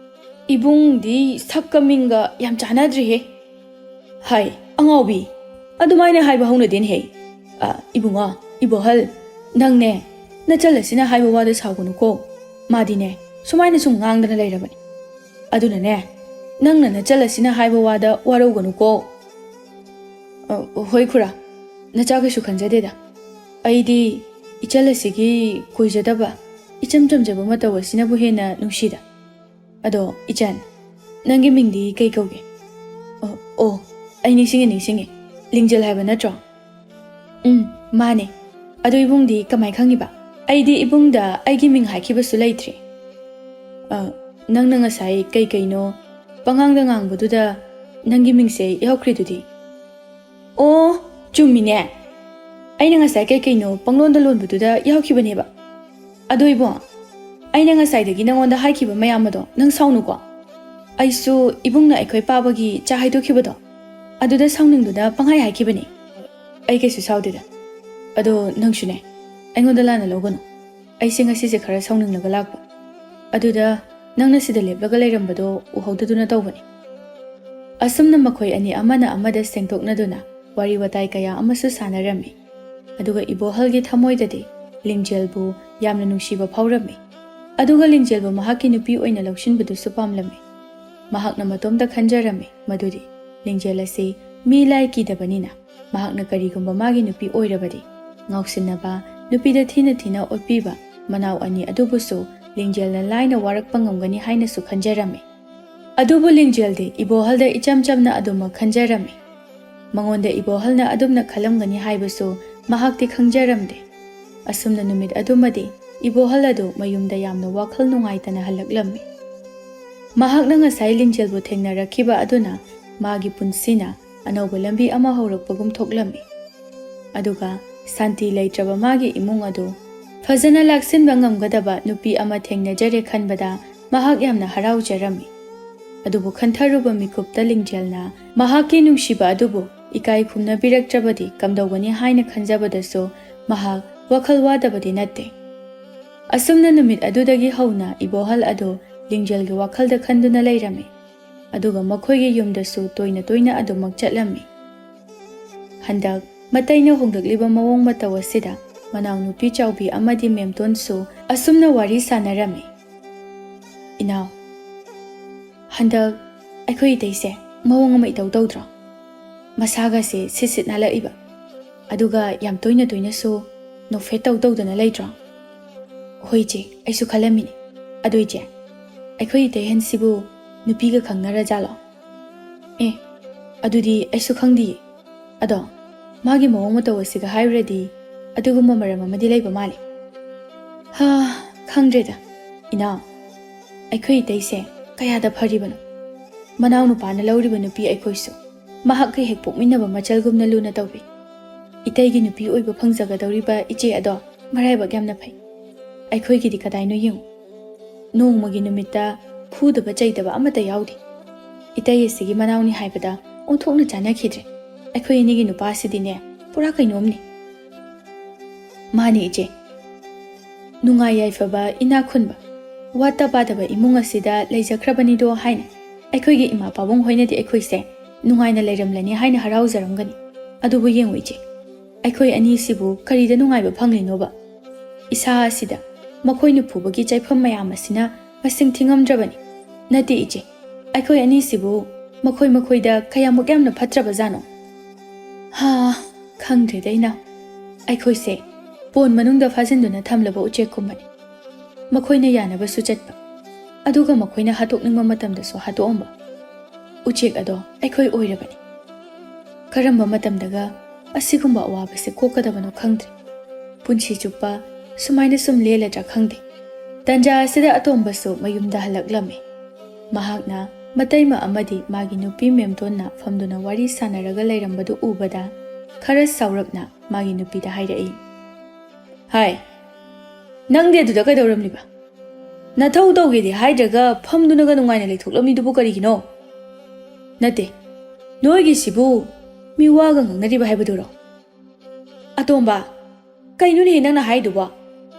S1: ꯏꯕꯨꯡꯗꯤ ꯁꯛꯀ ꯃꯤꯡꯒ ꯌꯥꯝ ꯆꯥꯟꯅꯗ꯭ꯔꯤꯍꯦ ꯍꯥꯏ ꯑꯉꯥꯎꯕꯤ ꯑꯗꯨꯃꯥꯏꯅ ꯍꯥꯏꯕ ꯍꯧꯅꯗꯦꯅꯦꯍꯦ ꯏꯕꯨꯡꯉꯣ ꯏꯕꯣꯍꯜ ꯅꯪꯅꯦ ꯅꯆꯜ ꯑꯁꯤꯅ ꯍꯥꯏꯕ ꯋꯥꯗꯣ ꯁꯥꯎꯒꯅꯨꯀꯣ ꯃꯥꯗꯤꯅꯦ ꯁꯨꯃꯥꯏꯅ ꯁꯨꯝ ꯉꯥꯡꯗꯅ ꯂꯩꯔꯕꯅꯤ ꯑꯗꯨꯅꯅꯦ ꯅꯪꯅ ꯅꯆꯜ ꯑꯁꯤꯅ ꯍꯥꯏꯕ ꯋꯥꯗ ꯋꯥꯔꯧꯒꯅꯨꯀꯣ ꯍꯣꯏ ꯈꯨꯔꯥ ꯅꯆꯥ ꯀꯩꯁꯨ ꯈꯟꯖꯗꯦꯗ ꯑꯩꯗꯤ ꯏꯆꯜ ꯑꯁꯤꯒꯤ ꯀꯣꯏꯖꯗꯕ ꯏꯆꯝ ꯆꯝꯖꯕ ꯃꯇꯧ ꯑꯁꯤꯅꯕꯨ ꯍꯦꯟꯅ ꯅꯨꯡꯁꯤꯗ ꯑꯗꯣ ꯏꯆꯟ ꯅꯪꯒꯤ ꯃꯤꯡꯗꯤ ꯀꯩ ꯀꯧꯒꯦ ꯑꯣ ꯑꯩ ꯅꯤꯡꯁꯤꯡꯉꯦ ꯂꯤꯡꯖꯦꯜ ꯍꯥꯏꯕ ꯅꯠꯇ꯭ꯔꯣ ꯃꯥꯅꯦ ꯑꯗꯣ ꯏꯕꯨꯡꯗꯤ ꯀꯃꯥꯏ ꯈꯪꯉꯤꯕ ꯑꯩꯗꯤ ꯏꯕꯨꯡꯗ ꯑꯩꯒꯤ ꯃꯤꯡ ꯍꯥꯏꯈꯤꯕꯁꯨ ꯂꯩꯇ꯭ꯔꯤ ꯅꯪꯅ ꯉꯁꯥꯏ ꯀꯩꯅꯣ ꯄꯉꯥꯡꯗ ꯉꯥꯡꯕꯗꯨꯗ ꯅꯪꯒꯤ ꯃꯤꯡꯁꯦ ꯌꯥꯎꯈ꯭ꯔꯤꯗꯨꯗꯤ ꯑꯣ ꯆꯨꯝꯃꯤꯅꯦ ꯑꯩꯅ ꯉꯁꯥꯏ ꯀꯩꯅꯣ ꯄꯪꯂꯣꯟꯗ ꯂꯣꯟꯕꯗꯨꯗ ꯌꯥꯎꯈꯤꯕꯅꯦꯕ ꯑꯗꯣ ꯏꯕꯣ ꯑꯩꯅ ꯉꯁꯥꯏꯗꯒꯤ ꯅꯪꯉꯣꯟꯗ ꯍꯥꯏꯈꯤꯕ ꯃꯌꯥꯝ ꯑꯗꯣ ꯅꯪ ꯁꯥꯎꯅꯨꯀꯣ ꯑꯩꯁꯨ ꯏꯕꯨꯡꯅ ꯑꯩꯈꯣꯏ ꯄꯥꯕꯒꯤ ꯆꯥ ꯍꯩꯗꯣꯛꯈꯤꯕꯗꯣ ꯑꯗꯨꯗ ꯁꯥꯎꯅꯤꯡꯗꯨꯅ ꯄꯪꯍꯥꯏ ꯍꯥꯏꯈꯤꯕꯅꯤ ꯑꯩ ꯀꯩꯁꯨ ꯁꯥꯎꯗꯦꯗ ꯑꯗꯣ ꯅꯪꯁꯨꯅꯦ ꯑꯩꯉꯣꯟꯗ ꯂꯥꯟꯅ ꯂꯧꯒꯅꯨ ꯑꯩꯁꯦ ꯉꯁꯤꯁꯦ ꯈꯔ ꯁꯥꯎꯅꯤꯡꯂꯒ ꯂꯥꯛꯄ ꯑꯗꯨꯗ ꯅꯪꯅ ꯁꯤꯗ ꯂꯦꯞꯂꯒ ꯂꯩꯔꯝꯕꯗꯣ ꯎꯍꯧꯗꯗꯨꯅ ꯇꯧꯕꯅꯤ ꯑꯁꯨꯝꯅ ꯃꯈꯣꯏ ꯑꯅꯤ ꯑꯃꯅ ꯑꯃꯗ ꯁꯦꯡꯗꯣꯛꯅꯗꯨꯅ ꯋꯥꯔꯤ ꯋꯥꯇꯥꯏ ꯀꯌꯥ ꯑꯃꯁꯨ ꯁꯥꯟꯅꯔꯝꯃꯤ ꯑꯗꯨꯒ ꯏꯕꯣꯍꯜꯒꯤ ꯊꯃꯣꯏꯗꯗꯤ ꯂꯤꯡꯖꯦꯜꯕꯨ ꯌꯥꯝꯅ ꯅꯨꯡꯁꯤꯕ ꯐꯥꯎꯔꯝꯃꯤ ꯑꯗꯨꯒ ꯂꯤꯡꯖꯦꯜꯕꯨ ꯃꯍꯥꯛꯀꯤ ꯅꯨꯄꯤ ꯑꯣꯏꯅ ꯂꯧꯁꯤꯟꯕꯗꯨꯁꯨ ꯄꯥꯝꯂꯝꯃꯤ ꯃꯍꯥꯛꯅ ꯃꯇꯣꯝꯇ ꯈꯟꯖꯔꯝꯃꯤ ꯃꯗꯨꯗꯤ ꯂꯤꯡꯖꯦꯜ ꯑꯁꯤ ꯃꯤ ꯂꯥꯏ ꯀꯤꯗꯕꯅꯤꯅ ꯃꯍꯥꯛꯅ ꯀꯔꯤꯒꯨꯝꯕ ꯃꯥꯒꯤ ꯅꯨꯄꯤ ꯑꯣꯏꯔꯕꯗꯤ ꯉꯥꯎꯁꯤꯟꯅꯕ ꯅꯨꯄꯤꯗ ꯊꯤꯅ ꯑꯣꯠꯄꯤꯕ ꯃꯅꯥꯎ ꯑꯅꯤ ꯑꯗꯨꯕꯨꯁꯨ ꯂꯤꯡꯖꯦꯜꯅ ꯂꯥꯏꯅ ꯋꯥꯔꯛꯄ ꯉꯝꯒꯅꯤ ꯍꯥꯏꯅꯁꯨ ꯈꯟꯖꯔꯝꯃꯤ ꯑꯗꯨꯕꯨ ꯂꯤꯡꯖꯦꯜꯗꯤ ꯏꯕꯣꯍꯜꯗ ꯏꯆꯝ ꯆꯝꯅ ꯑꯗꯨꯃꯛ ꯈꯟꯖꯔꯝꯃꯤ ꯃꯉꯣꯟꯗ ꯏꯕꯣꯍꯜꯅ ꯑꯗꯨꯝꯅ ꯈꯜꯂꯝꯒꯅꯤ ꯍꯥꯏꯕꯁꯨ ꯃꯍꯥꯛꯇꯤ ꯈꯪꯖꯔꯝꯗꯦ ꯑꯁꯨꯝꯅ ꯅꯨꯃꯤꯠ ꯑꯗꯨꯃꯗꯤ ꯏꯕꯣꯍꯜ ꯑꯗꯨ ꯃꯌꯨꯝꯗ ꯌꯥꯝꯅ ꯋꯥꯈꯜ ꯅꯨꯡꯉꯥꯏꯇꯅ ꯍꯜꯂꯛꯂꯝꯃꯤ ꯃꯍꯥꯛꯅ ꯉꯁꯥꯏ ꯂꯤꯡꯖꯦꯜꯕꯨ ꯊꯦꯡꯅꯔꯛꯈꯤꯕ ꯑꯗꯨꯅ ꯃꯥꯒꯤ ꯄꯨꯟꯁꯤꯅ ꯑꯅꯧꯕ ꯂꯝꯕꯤ ꯑꯃ ꯍꯧꯔꯛꯄꯒꯨꯝ ꯊꯣꯛꯂꯝꯃꯤ ꯑꯗꯨꯒ ꯁꯥꯟꯇꯤ ꯂꯩꯇ꯭ꯔꯕ ꯃꯥꯒꯤ ꯏꯃꯨꯡ ꯑꯗꯨ ꯐꯖꯅ ꯂꯥꯛꯁꯤꯟꯕ ꯉꯝꯒꯗꯕ ꯅꯨꯄꯤ ꯑꯃ ꯊꯦꯡꯅꯖꯔꯦ ꯈꯟꯕꯗ ꯃꯍꯥꯛ ꯌꯥꯝꯅ ꯍꯔꯥꯎꯖꯔꯝꯃꯤ ꯑꯗꯨꯕꯨ ꯈꯟꯊꯔꯨꯕ ꯃꯤꯀꯨꯞꯇ ꯂꯤꯡꯖꯦꯜꯅ ꯃꯍꯥꯛꯀꯤ ꯅꯨꯡꯁꯤꯕ ꯑꯗꯨꯕꯨ ꯏꯀꯥꯏ ꯈꯨꯝꯅꯕꯤꯔꯛꯇ꯭ꯔꯕꯗꯤ ꯀꯝꯗꯧꯒꯅꯤ ꯍꯥꯏꯅ ꯈꯟꯖꯕꯗꯁꯨ ꯃꯍꯥꯛ ꯋꯥꯈꯜ ꯋꯥꯗꯕꯗꯤ ꯅꯠꯇꯦ ꯑꯁꯨꯝꯅ ꯅꯨꯃꯤꯠ ꯑꯗꯨꯗꯒꯤ ꯍꯧꯅ ꯏꯕꯣꯍꯜ ꯑꯗꯨ ꯂꯤꯡꯖꯦꯜꯒꯤ ꯋꯥꯈꯜꯗ ꯈꯟꯗꯨꯅ ꯂꯩꯔꯝꯃꯤ ꯑꯗꯨꯒ ꯃꯈꯣꯏꯒꯤ ꯌꯨꯝꯗꯁꯨ ꯇꯣꯏꯅ ꯑꯗꯨꯃꯛ ꯆꯠꯂꯝꯃꯤ ꯍꯟꯗꯛ ꯃꯇꯩꯅ ꯍꯣꯡꯗꯛꯂꯤꯕ ꯃꯑꯣꯡ ꯃꯇꯧ ꯑꯁꯤꯗ ꯃꯅꯥꯎ ꯅꯨꯄꯤ ꯆꯥꯎꯕꯤ ꯑꯃꯗꯤ ꯃꯦꯝꯇꯣꯟꯁꯨ ꯑꯁꯨꯝꯅ ꯋꯥꯔꯤ ꯁꯥꯟꯅꯔꯝꯃꯤ ꯏꯅꯥꯎ ꯍꯟꯗꯛ ꯑꯩꯈꯣꯏ ꯏꯇꯩꯁꯦ ꯃꯑꯣꯡ ꯑꯃ ꯏꯇꯧ ꯇꯧꯗ꯭ꯔꯣ ꯃꯁꯥꯒꯁꯦ ꯁꯤꯠ ꯅꯥꯜꯂꯛꯏꯕ ꯑꯗꯨꯒ ꯌꯥꯝ ꯇꯣꯏꯅꯁꯨ ꯅꯣꯛꯐꯦꯠ ꯇꯧꯗꯅ ꯂꯩꯇ꯭ꯔꯣ ꯍꯣꯏ ꯏꯆꯦ ꯑꯩꯁꯨ ꯈꯜꯂꯝꯃꯤꯅꯦ ꯑꯗꯣ ꯏꯆꯦ ꯑꯩꯈꯣꯏ ꯏꯇꯩꯍꯟꯁꯤꯕꯨ ꯅꯨꯄꯤꯒ ꯈꯪꯅꯔꯖꯥꯠꯂꯣ ꯑꯗꯨꯗꯤ ꯑꯩꯁꯨ ꯈꯪꯗꯤꯌꯦ ꯑꯗꯣ ꯃꯥꯒꯤ ꯃꯑꯣꯡ ꯃꯇꯧ ꯑꯁꯤꯒ ꯍꯥꯏꯔꯨꯔꯗꯤ ꯑꯗꯨꯒꯨꯝꯕ ꯃꯔꯝ ꯑꯃꯗꯤ ꯂꯩꯕ ꯃꯥꯜꯂꯤ ꯈꯪꯗ꯭ꯔꯦꯗ ꯏꯅꯥꯎ ꯑꯩꯈꯣꯏ ꯏꯇꯩꯁꯦ ꯀꯌꯥꯗ ꯐꯔꯤꯕꯅꯣ ꯃꯅꯥꯎ ꯅꯨꯄꯥꯅ ꯂꯧꯔꯤꯕ ꯅꯨꯄꯤ ꯑꯩꯈꯣꯏꯁꯨ ꯃꯍꯥꯛꯀ ꯍꯦꯛ ꯄꯣꯛꯃꯤꯟꯅꯕ ꯃꯆꯜꯒꯨꯝꯅ ꯂꯨꯅ ꯇꯧꯕꯤ ꯏꯇꯩꯒꯤ ꯅꯨꯄꯤ ꯑꯣꯏꯕ ꯐꯪꯖꯒꯗꯧꯔꯤꯕ ꯏꯆꯦ ꯑꯗꯣ ꯃꯔꯥꯏꯕꯛ ꯌꯥꯝꯅ ꯐꯩ ꯑꯩꯈꯣꯏꯒꯤꯗꯤ ꯀꯗꯥꯏꯅꯣ ꯌꯦꯡꯉꯨ ꯅꯣꯡꯃꯒꯤ ꯅꯨꯃꯤꯠꯇ ꯐꯨꯗꯕ ꯆꯩꯗꯕ ꯑꯃꯠꯇ ꯌꯥꯎꯗꯦ ꯏꯇꯩ ꯑꯁꯤꯒꯤ ꯃꯅꯥꯎꯅꯤ ꯍꯥꯏꯕꯗ ꯑꯣꯟꯊꯣꯛꯅ ꯆꯥꯟꯅꯈꯤꯗ꯭ꯔꯦ ꯑꯩꯈꯣꯏ ꯑꯅꯤꯒꯤ ꯅꯨꯄꯥꯁꯤꯗꯤꯅꯦ ꯄꯨꯔꯥ ꯀꯩꯅꯣꯝꯅꯤ ꯃꯥꯅꯤ ꯏꯆꯦ ꯅꯨꯡꯉꯥꯏ ꯌꯥꯏꯐꯕ ꯏꯅꯥꯛ ꯈꯨꯟꯕ ꯋꯥꯠꯇ ꯄꯥꯗꯕ ꯏꯃꯨꯡ ꯑꯁꯤꯗ ꯂꯩꯖꯈ꯭ꯔꯕꯅꯤꯗꯣ ꯍꯥꯏꯅ ꯑꯩꯈꯣꯏꯒꯤ ꯏꯃꯥ ꯄꯥꯕꯨꯡ ꯍꯣꯏꯅꯗꯤ ꯑꯩꯈꯣꯏꯁꯦ ꯅꯨꯡꯉꯥꯏꯅ ꯂꯩꯔꯝꯂꯅꯤ ꯍꯥꯏꯅ ꯍꯔꯥꯎꯖꯔꯝꯒꯅꯤ ꯑꯗꯨꯕꯨ ꯌꯦꯡꯉꯨ ꯏꯆꯦ ꯑꯩꯈꯣꯏ ꯑꯅꯤꯁꯤꯕꯨ ꯀꯔꯤꯗ ꯅꯨꯡꯉꯥꯏꯕ ꯐꯪꯂꯤꯅꯣꯕ ꯏꯁꯥ ꯑꯁꯤꯗ ꯃꯈꯣꯏꯅ ꯐꯨꯕꯒꯤ ꯆꯩꯐꯝ ꯃꯌꯥꯝ ꯑꯁꯤꯅ ꯃꯁꯤꯡ ꯊꯤꯉꯝꯗ꯭ꯔꯕꯅꯤ ꯅꯠꯇꯦ ꯏꯆꯦ ꯑꯩꯈꯣꯏ ꯑꯅꯤꯁꯤꯕꯨ ꯃꯈꯣꯏꯗ ꯀꯌꯥꯃꯨꯛ ꯌꯥꯝꯅ ꯐꯠꯇ꯭ꯔꯕꯖꯥꯠꯅꯣ ꯈꯪꯗ꯭ꯔꯦꯗ ꯏꯅꯥꯎ ꯑꯩꯈꯣꯏꯁꯦ ꯄꯣꯟ ꯃꯅꯨꯡꯗ ꯐꯥꯖꯤꯟꯗꯨꯅ ꯊꯝꯂꯕ ꯎꯆꯦꯛꯀꯨꯝꯕꯅꯤ ꯃꯈꯣꯏꯅ ꯌꯥꯅꯕꯁꯨ ꯆꯠꯄ ꯑꯗꯨꯒ ꯃꯈꯣꯏꯅ ꯍꯥꯠꯇꯣꯛꯅꯤꯡꯕ ꯃꯇꯝꯗꯁꯨ ꯍꯥꯠꯇꯣꯛꯑꯝꯕ ꯎꯆꯦꯛ ꯑꯗꯣ ꯑꯩꯈꯣꯏ ꯑꯣꯏꯔꯕꯅꯤ꯫ ꯀꯔꯝꯕ ꯃꯇꯝꯗꯒ ꯑꯁꯤꯒꯨꯝꯕ ꯑꯋꯥꯕꯁꯦ ꯀꯣꯛꯀꯗꯕꯅꯣ ꯈꯪꯗ꯭ꯔꯦ꯫ ꯄꯨꯟꯁꯤ ꯆꯨꯞꯄ ꯁꯨꯃꯥꯏꯅ ꯁꯨꯝ ꯂꯦꯜꯂꯗ꯭ꯔꯥ ꯈꯪꯗꯦ꯫ ꯇꯟꯖꯥ ꯑꯁꯤꯗ ꯑꯇꯣꯝꯕꯁꯨ ꯃꯌꯨꯝꯗ ꯍꯜꯂꯛꯂꯝꯃꯤ꯫ ꯃꯍꯥꯛꯅ ꯃꯇꯩꯃ ꯑꯃꯗꯤ ꯃꯥꯒꯤ ꯅꯨꯄꯤ ꯃꯦꯝꯇꯣꯟꯅ ꯐꯝꯗꯨꯅ ꯋꯥꯔꯤ ꯁꯥꯟꯅꯔꯒ ꯂꯩꯔꯝꯕꯗꯨ ꯎꯕꯗ ꯈꯔ ꯁꯥꯎꯔꯞꯅ ꯃꯥꯒꯤ ꯅꯨꯄꯤꯗ ꯍꯥꯏꯔꯛꯏ꯫ ꯍꯥꯏ, ꯅꯪꯗꯤ ꯑꯗꯨꯗ ꯀꯩꯗꯧꯔꯝꯂꯤꯕ? ꯅꯊꯧ ꯇꯧꯒꯦꯗꯤ ꯍꯥꯏꯗ꯭ꯔꯒ ꯐꯝꯗꯨꯅꯒ ꯅꯨꯡꯉꯥꯏꯅ ꯂꯩꯊꯣꯛꯂꯝꯃꯤꯗꯨꯕꯨ ꯀꯔꯤꯒꯤꯅꯣ? ꯅꯠꯇꯦ, ꯅꯣꯏꯒꯤꯁꯤꯕꯨ ꯃꯤ ꯋꯥꯒ ꯉꯥꯡꯅꯔꯤꯕ ꯍꯥꯏꯕꯗꯨꯔꯣ? ꯑꯇꯣꯝꯕ, ꯀꯩꯅꯣꯅꯦ ꯅꯪꯅ ꯍꯥꯏꯗꯨꯕꯣ?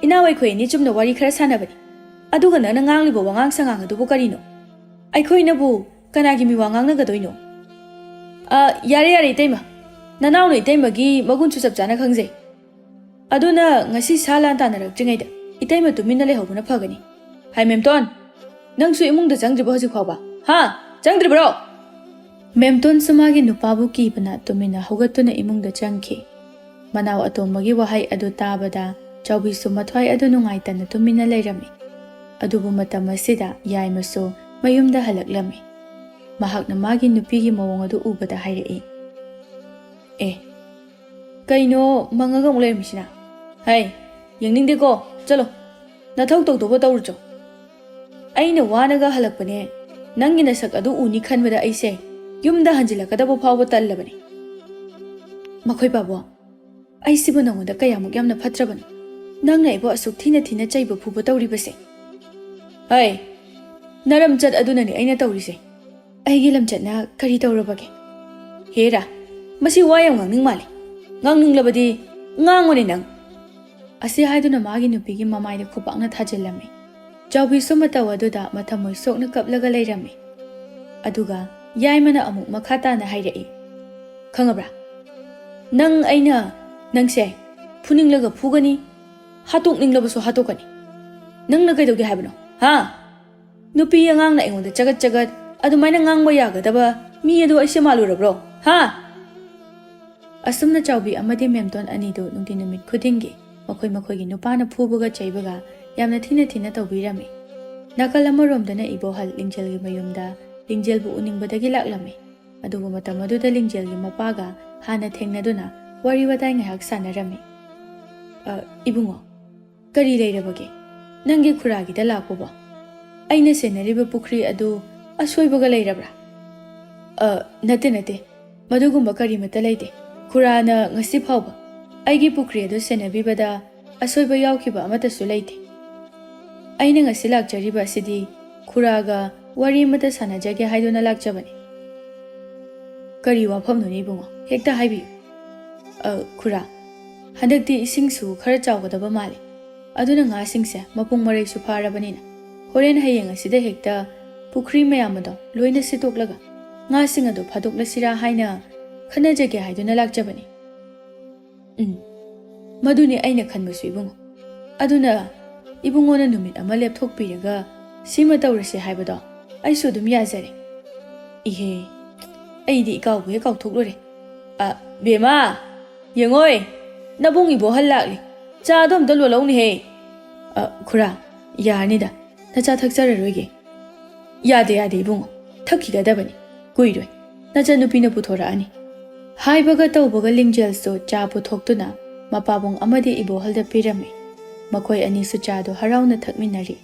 S1: ꯏꯅꯥꯎ ꯑꯩꯈꯣꯏ ꯑꯅꯤ ꯆꯨꯝꯅ ꯋꯥꯔꯤ ꯈꯔ ꯁꯥꯟꯅꯕꯅꯤ꯫ ꯑꯗꯨꯒ ꯅꯪꯅ ꯉꯥꯡꯂꯤꯕ ꯋꯥꯉꯥꯡ ꯁꯉꯥꯡ ꯑꯗꯨꯕꯨ ꯀꯔꯤꯅꯣ? ꯑꯩꯈꯣꯏꯅꯕꯨ ꯀꯅꯥꯒꯤ ꯃꯤꯋꯥ ꯉꯥꯡꯅꯒꯗꯣꯏꯅꯣ? ꯌꯥꯔꯦ ꯌꯥꯔꯦ ꯏꯇꯩꯃ, ꯅꯅꯥꯎꯅ ꯏꯇꯩꯃꯒꯤ ꯃꯒꯨꯟꯁꯨ ꯆꯞ ꯆꯥꯅ ꯈꯪꯖꯩ꯫ ꯑꯗꯨꯅ ꯉꯁꯤ ꯁꯥ ꯂꯥꯟ ꯇꯥꯟꯅꯔꯛꯇ꯭ꯔꯤꯉꯩꯗ ꯏꯇꯩꯃ ꯇꯨꯃꯤꯟꯅ ꯂꯩꯍꯧꯕꯅ ꯐꯒꯅꯤ꯫ ꯍꯥꯏ ꯃꯦꯝꯇꯣꯟ, ꯅꯪꯁꯨ ꯏꯃꯨꯡꯗ ꯆꯪꯗ꯭ꯔꯤꯕꯣ ꯍꯧꯖꯤꯛ ꯐꯥꯎꯕ? ꯍꯥ, ꯆꯪꯗ꯭ꯔꯤꯕ꯭ꯔꯣ? ꯃꯦꯝꯇꯣꯟꯁꯨ ꯃꯥꯒꯤ ꯅꯨꯄꯥꯕꯨ ꯀꯤꯕꯅ ꯇꯨꯃꯤꯟꯅ ꯍꯧꯒꯠꯇꯨꯅ ꯏꯃꯨꯡꯗ ꯆꯪꯈꯤ꯫ ꯃꯅꯥꯎ ꯑꯇꯣꯝꯕꯒꯤ ꯋꯥꯍꯩ ꯑꯗꯨ ꯇꯥꯕꯗ ꯆꯥꯎꯕꯤꯁꯨ ꯃꯊ꯭ꯋꯥꯏ ꯑꯗꯨ ꯅꯨꯡꯉꯥꯏꯇꯅ ꯇꯨꯃꯤꯟꯅ ꯂꯩꯔꯝꯃꯤ꯫ ꯑꯗꯨꯕꯨ ꯃꯇꯝ ꯑꯁꯤꯗ ꯌꯥꯏꯃꯁꯨ ꯃꯌꯨꯝꯗ ꯍꯜꯂꯛꯂꯝꯃꯤ꯫ ꯃꯍꯥꯛꯅ ꯃꯥꯒꯤ ꯅꯨꯄꯤꯒꯤ ꯃꯑꯣꯡ ꯑꯗꯨ ꯎꯕꯗ ꯍꯥꯏꯔꯛꯏ꯫ ꯀꯩꯅꯣ ꯃꯪꯉꯒ ꯑꯃꯨꯛ ꯂꯩꯔꯝꯃꯤꯁꯤꯅ? ꯍꯩ, ꯌꯦꯡꯅꯤꯡꯗꯦꯀꯣ, ꯆꯠꯂꯣ, ꯅꯊꯧ ꯇꯧꯗꯧꯕ ꯇꯧꯔꯨꯆꯣ꯫ ꯑꯩꯅ ꯋꯥꯅꯒ ꯍꯜꯂꯛꯄꯅꯦ, ꯅꯪꯒꯤ ꯅꯁꯛ ꯑꯗꯨ ꯎꯅꯤ ꯈꯟꯕꯗ ꯑꯩꯁꯦ ꯌꯨꯝꯗ ꯍꯟꯖꯤꯜꯂꯛꯀꯗꯕ ꯐꯥꯎꯕ ꯇꯜꯂꯕꯅꯤ꯫ ꯃꯈꯣꯏ ꯄꯥꯕꯣ, ꯑꯩꯁꯤꯕꯨ ꯅꯉꯣꯟꯗ ꯀꯌꯥꯃꯨꯛ ꯌꯥꯝꯅ ꯐꯠꯇ꯭ꯔꯕꯅꯣ? ꯅꯪꯅ ꯑꯩꯕꯨ ꯑꯁꯨꯛ ꯊꯤꯅ ꯊꯤꯅ ꯆꯩꯕ ꯐꯨꯕ ꯇꯧꯔꯤꯕꯁꯦ? ꯍꯩ, ꯅꯔꯝꯆꯠ ꯑꯗꯨꯅꯅꯤ ꯑꯩꯅ ꯇꯧꯔꯤꯁꯦ꯫ ꯑꯩꯒꯤ ꯂꯝꯆꯠꯅ ꯀꯔꯤ ꯇꯧꯔꯕꯒꯦ? ꯍꯦꯔꯥ, ꯃꯁꯤ ꯋꯥ ꯌꯥꯝ ꯉꯥꯡꯅꯤꯡ ꯃꯥꯜꯂꯤ꯫ ꯉꯥꯡꯅꯤꯡꯂꯕꯗꯤ ꯉꯥꯡꯉꯣꯅꯦ ꯅꯪ꯫ ꯑꯁꯤ ꯍꯥꯏꯗꯨꯅ ꯃꯥꯒꯤ ꯅꯨꯄꯤꯒꯤ ꯃꯃꯥꯏꯗ ꯈꯨꯄꯥꯛꯅ ꯊꯥꯖꯤꯜꯂꯝꯃꯤ꯫ ꯆꯥꯎꯕꯤꯁꯨ ꯃꯇꯧ ꯑꯗꯨꯗ ꯃꯊꯃꯣꯏ ꯁꯣꯛꯅ ꯀꯞꯂꯒ ꯂꯩꯔꯝꯃꯤ꯫ ꯑꯗꯨꯒ ꯌꯥꯏꯃꯅ ꯑꯃꯨꯛ ꯃꯈꯥ ꯇꯥꯅ ꯍꯥꯏꯔꯛꯏ꯫ ꯈꯪꯉꯕ꯭ꯔꯥ? ꯅꯪꯁꯦ ꯐꯨꯅꯤꯡꯂꯒ ꯐꯨꯒꯅꯤ, ꯍꯥꯠꯇꯣꯛꯅꯤꯡꯂꯕꯁꯨ ꯍꯥꯠꯇꯣꯛꯀꯅꯤ꯫ ꯅꯪꯅ ꯀꯩꯗꯧꯒꯦ ꯍꯥꯏꯕꯅꯣ? ꯍꯥ? ꯅꯨꯄꯤ ꯑꯉꯥꯡꯅ ꯑꯩꯉꯣꯟꯗ ꯆꯒꯠ ꯆꯒꯠ ꯑꯗꯨꯃꯥꯏꯅ ꯉꯥꯡꯕ ꯌꯥꯒꯗꯕ ꯃꯤ ꯑꯗꯨ ꯑꯩꯁꯦ ꯃꯥꯜꯂꯨꯔꯕ꯭ꯔꯣ? ꯍꯥ? ꯑꯁꯨꯝꯅ ꯆꯥꯎꯕꯤ ꯑꯃꯗꯤ ꯃꯦꯝꯇꯣꯟ ꯑꯅꯤꯗꯨ ꯅꯨꯡꯇꯤ ꯅꯨꯃꯤꯠ ꯈꯨꯗꯤꯡꯒꯤ ꯃꯈꯣꯏꯒꯤ ꯅꯨꯄꯥꯅ ꯐꯨꯕꯒ ꯆꯩꯕꯒ ꯌꯥꯝꯅ ꯊꯤꯅ ꯊꯤꯅ ꯇꯧꯕꯤꯔꯝꯃꯤ꯫ ꯅꯥꯀꯜ ꯑꯃꯔꯣꯝꯗꯅ ꯏꯕꯣꯍꯜ ꯂꯤꯡꯖꯦꯜꯒꯤ ꯃꯌꯨꯝꯗ ꯂꯤꯡꯖꯦꯜꯕꯨ ꯎꯅꯤꯡꯕꯗꯒꯤ ꯂꯥꯛꯂꯝꯃꯤ꯫ ꯑꯗꯨꯕꯨ ꯃꯇꯝ ꯑꯗꯨꯗ ꯂꯤꯡꯖꯦꯜꯒꯤ ꯃꯄꯥꯒ ꯍꯥꯟꯅ ꯊꯦꯡꯅꯗꯨꯅ ꯋꯥꯔꯤ ꯋꯥꯇꯥꯏ ꯉꯥꯏꯍꯥꯛ ꯁꯥꯟꯅꯔꯝꯃꯤ꯫ ꯏꯕꯨꯡꯉꯣ, ꯀꯔꯤ ꯂꯩꯔꯕꯒꯦ? ꯅꯪꯒꯤ ꯈꯨꯔꯥꯒꯤꯗ ꯂꯥꯛꯄꯕꯣ? ꯑꯩꯅ ꯁꯦꯟꯅꯔꯤꯕ ꯄꯨꯈ꯭ꯔꯤ ꯑꯗꯨ ꯑꯁꯣꯏꯕꯒ ꯂꯩꯔꯕ꯭ꯔꯥ? ꯅꯠꯇꯦ, ꯃꯗꯨꯒꯨꯝꯕ ꯀꯔꯤꯃꯠꯇ ꯂꯩꯇꯦ꯫ ꯈꯨꯔꯥꯅ ꯉꯁꯤ ꯐꯥꯎꯕ ꯑꯩꯒꯤ ꯄꯨꯈ꯭ꯔꯤ ꯑꯗꯨ ꯁꯦꯟꯅꯕꯤꯕꯗ ꯑꯁꯣꯏꯕ ꯌꯥꯎꯈꯤꯕ ꯑꯃꯠꯇꯁꯨ ꯂꯩꯇꯦ꯫ ꯑꯩꯅ ꯉꯁꯤ ꯂꯥꯛꯆꯔꯤꯕ ꯑꯁꯤꯗꯤ ꯈꯨꯔꯥꯒ ꯋꯥꯔꯤ ꯑꯃꯠꯇ ꯁꯥꯟꯅꯖꯒꯦ ꯍꯥꯏꯗꯨꯅ ꯂꯥꯛꯆꯕꯅꯤ꯫ ꯀꯔꯤ ꯋꯥꯐꯝꯅꯣꯅꯦ ꯏꯕꯨꯡꯉꯣ? ꯍꯦꯛꯇ ꯍꯥꯏꯕꯤꯌꯨ꯫ ꯈꯨꯔꯥ, ꯍꯟꯗꯛꯇꯤ ꯏꯁꯤꯡꯁꯨ ꯈꯔ ꯆꯥꯎꯒꯗꯕ ꯃꯥꯜꯂꯤ꯫ ꯑꯗꯨꯅ ꯉꯥꯁꯤꯡꯁꯦ ꯃꯄꯨꯡ ꯃꯔꯩꯁꯨ ꯐꯥꯔꯕꯅꯤꯅ ꯍꯣꯔꯦꯟ ꯍꯌꯦꯡ ꯑꯁꯤꯗ ꯍꯦꯛꯇ ꯄꯨꯈ꯭ꯔꯤ ꯃꯌꯥꯝ ꯑꯗꯣ ꯂꯣꯏꯅ ꯁꯤꯠꯇꯣꯛꯂꯒ ꯉꯥꯁꯤꯡ ꯑꯗꯨ ꯐꯥꯗꯣꯛꯂꯁꯤꯔꯥ ꯍꯥꯏꯅ ꯈꯟꯅꯖꯒꯦ ꯍꯥꯏꯗꯨꯅ ꯂꯥꯛꯆꯕꯅꯤ꯫ ꯃꯗꯨꯅꯤ ꯑꯩꯅ ꯈꯟꯕꯁꯨ ꯏꯕꯨꯡꯉꯣ꯫ ꯑꯗꯨꯅ ꯏꯕꯨꯡꯉꯣꯅ ꯅꯨꯃꯤꯠ ꯑꯃ ꯂꯦꯞꯊꯣꯛꯄꯤꯔꯒ ꯁꯤꯃ ꯇꯧꯔꯁꯤ ꯍꯥꯏꯕꯗꯣ ꯑꯩꯁꯨ ꯑꯗꯨꯝ ꯌꯥꯖꯔꯦ꯫ ꯏꯍꯦ, ꯑꯩꯗꯤ ꯏꯀꯥꯎꯕ ꯍꯦꯛ ꯀꯥꯎꯊꯣꯛꯂꯨꯔꯦ꯫ ꯕꯦꯝꯃ, ꯌꯦꯡꯉꯣꯏ, ꯅꯕꯨꯡ ꯏꯕꯣꯍꯜ ꯂꯥꯛꯂꯤ꯫ ꯆꯥꯗꯣ ꯑꯝꯇ ꯂꯣꯜꯂꯧꯅꯦꯍꯦ꯫ ꯈꯨꯔꯥ, ꯌꯥꯔꯅꯤꯗ, ꯅꯆꯥ ꯊꯛꯆꯔꯔꯣꯏꯒꯦ꯫ ꯌꯥꯗꯦ ꯏꯕꯨꯡꯉꯣ, ꯊꯛꯈꯤꯒꯗꯕꯅꯤ, ꯀꯨꯏꯔꯣꯏ, ꯅꯆꯟꯅꯨꯄꯤꯅ ꯄꯨꯊꯣꯔꯛꯑꯅꯤ꯫ ꯍꯥꯏꯕꯒ ꯇꯧꯕꯒ ꯂꯤꯡꯖꯦꯜꯁꯨ ꯆꯥ ꯄꯨꯊꯣꯛꯇꯨꯅ ꯃꯄꯥꯕꯨꯡ ꯑꯃꯗꯤ ꯏꯕꯣꯍꯜꯗ ꯄꯤꯔꯝꯃꯤ꯫ ꯃꯈꯣꯏ ꯑꯅꯤꯁꯨ ꯆꯥꯗꯨ ꯍꯔꯥꯎꯅ ꯊꯛꯃꯤꯟꯅꯔꯤ꯫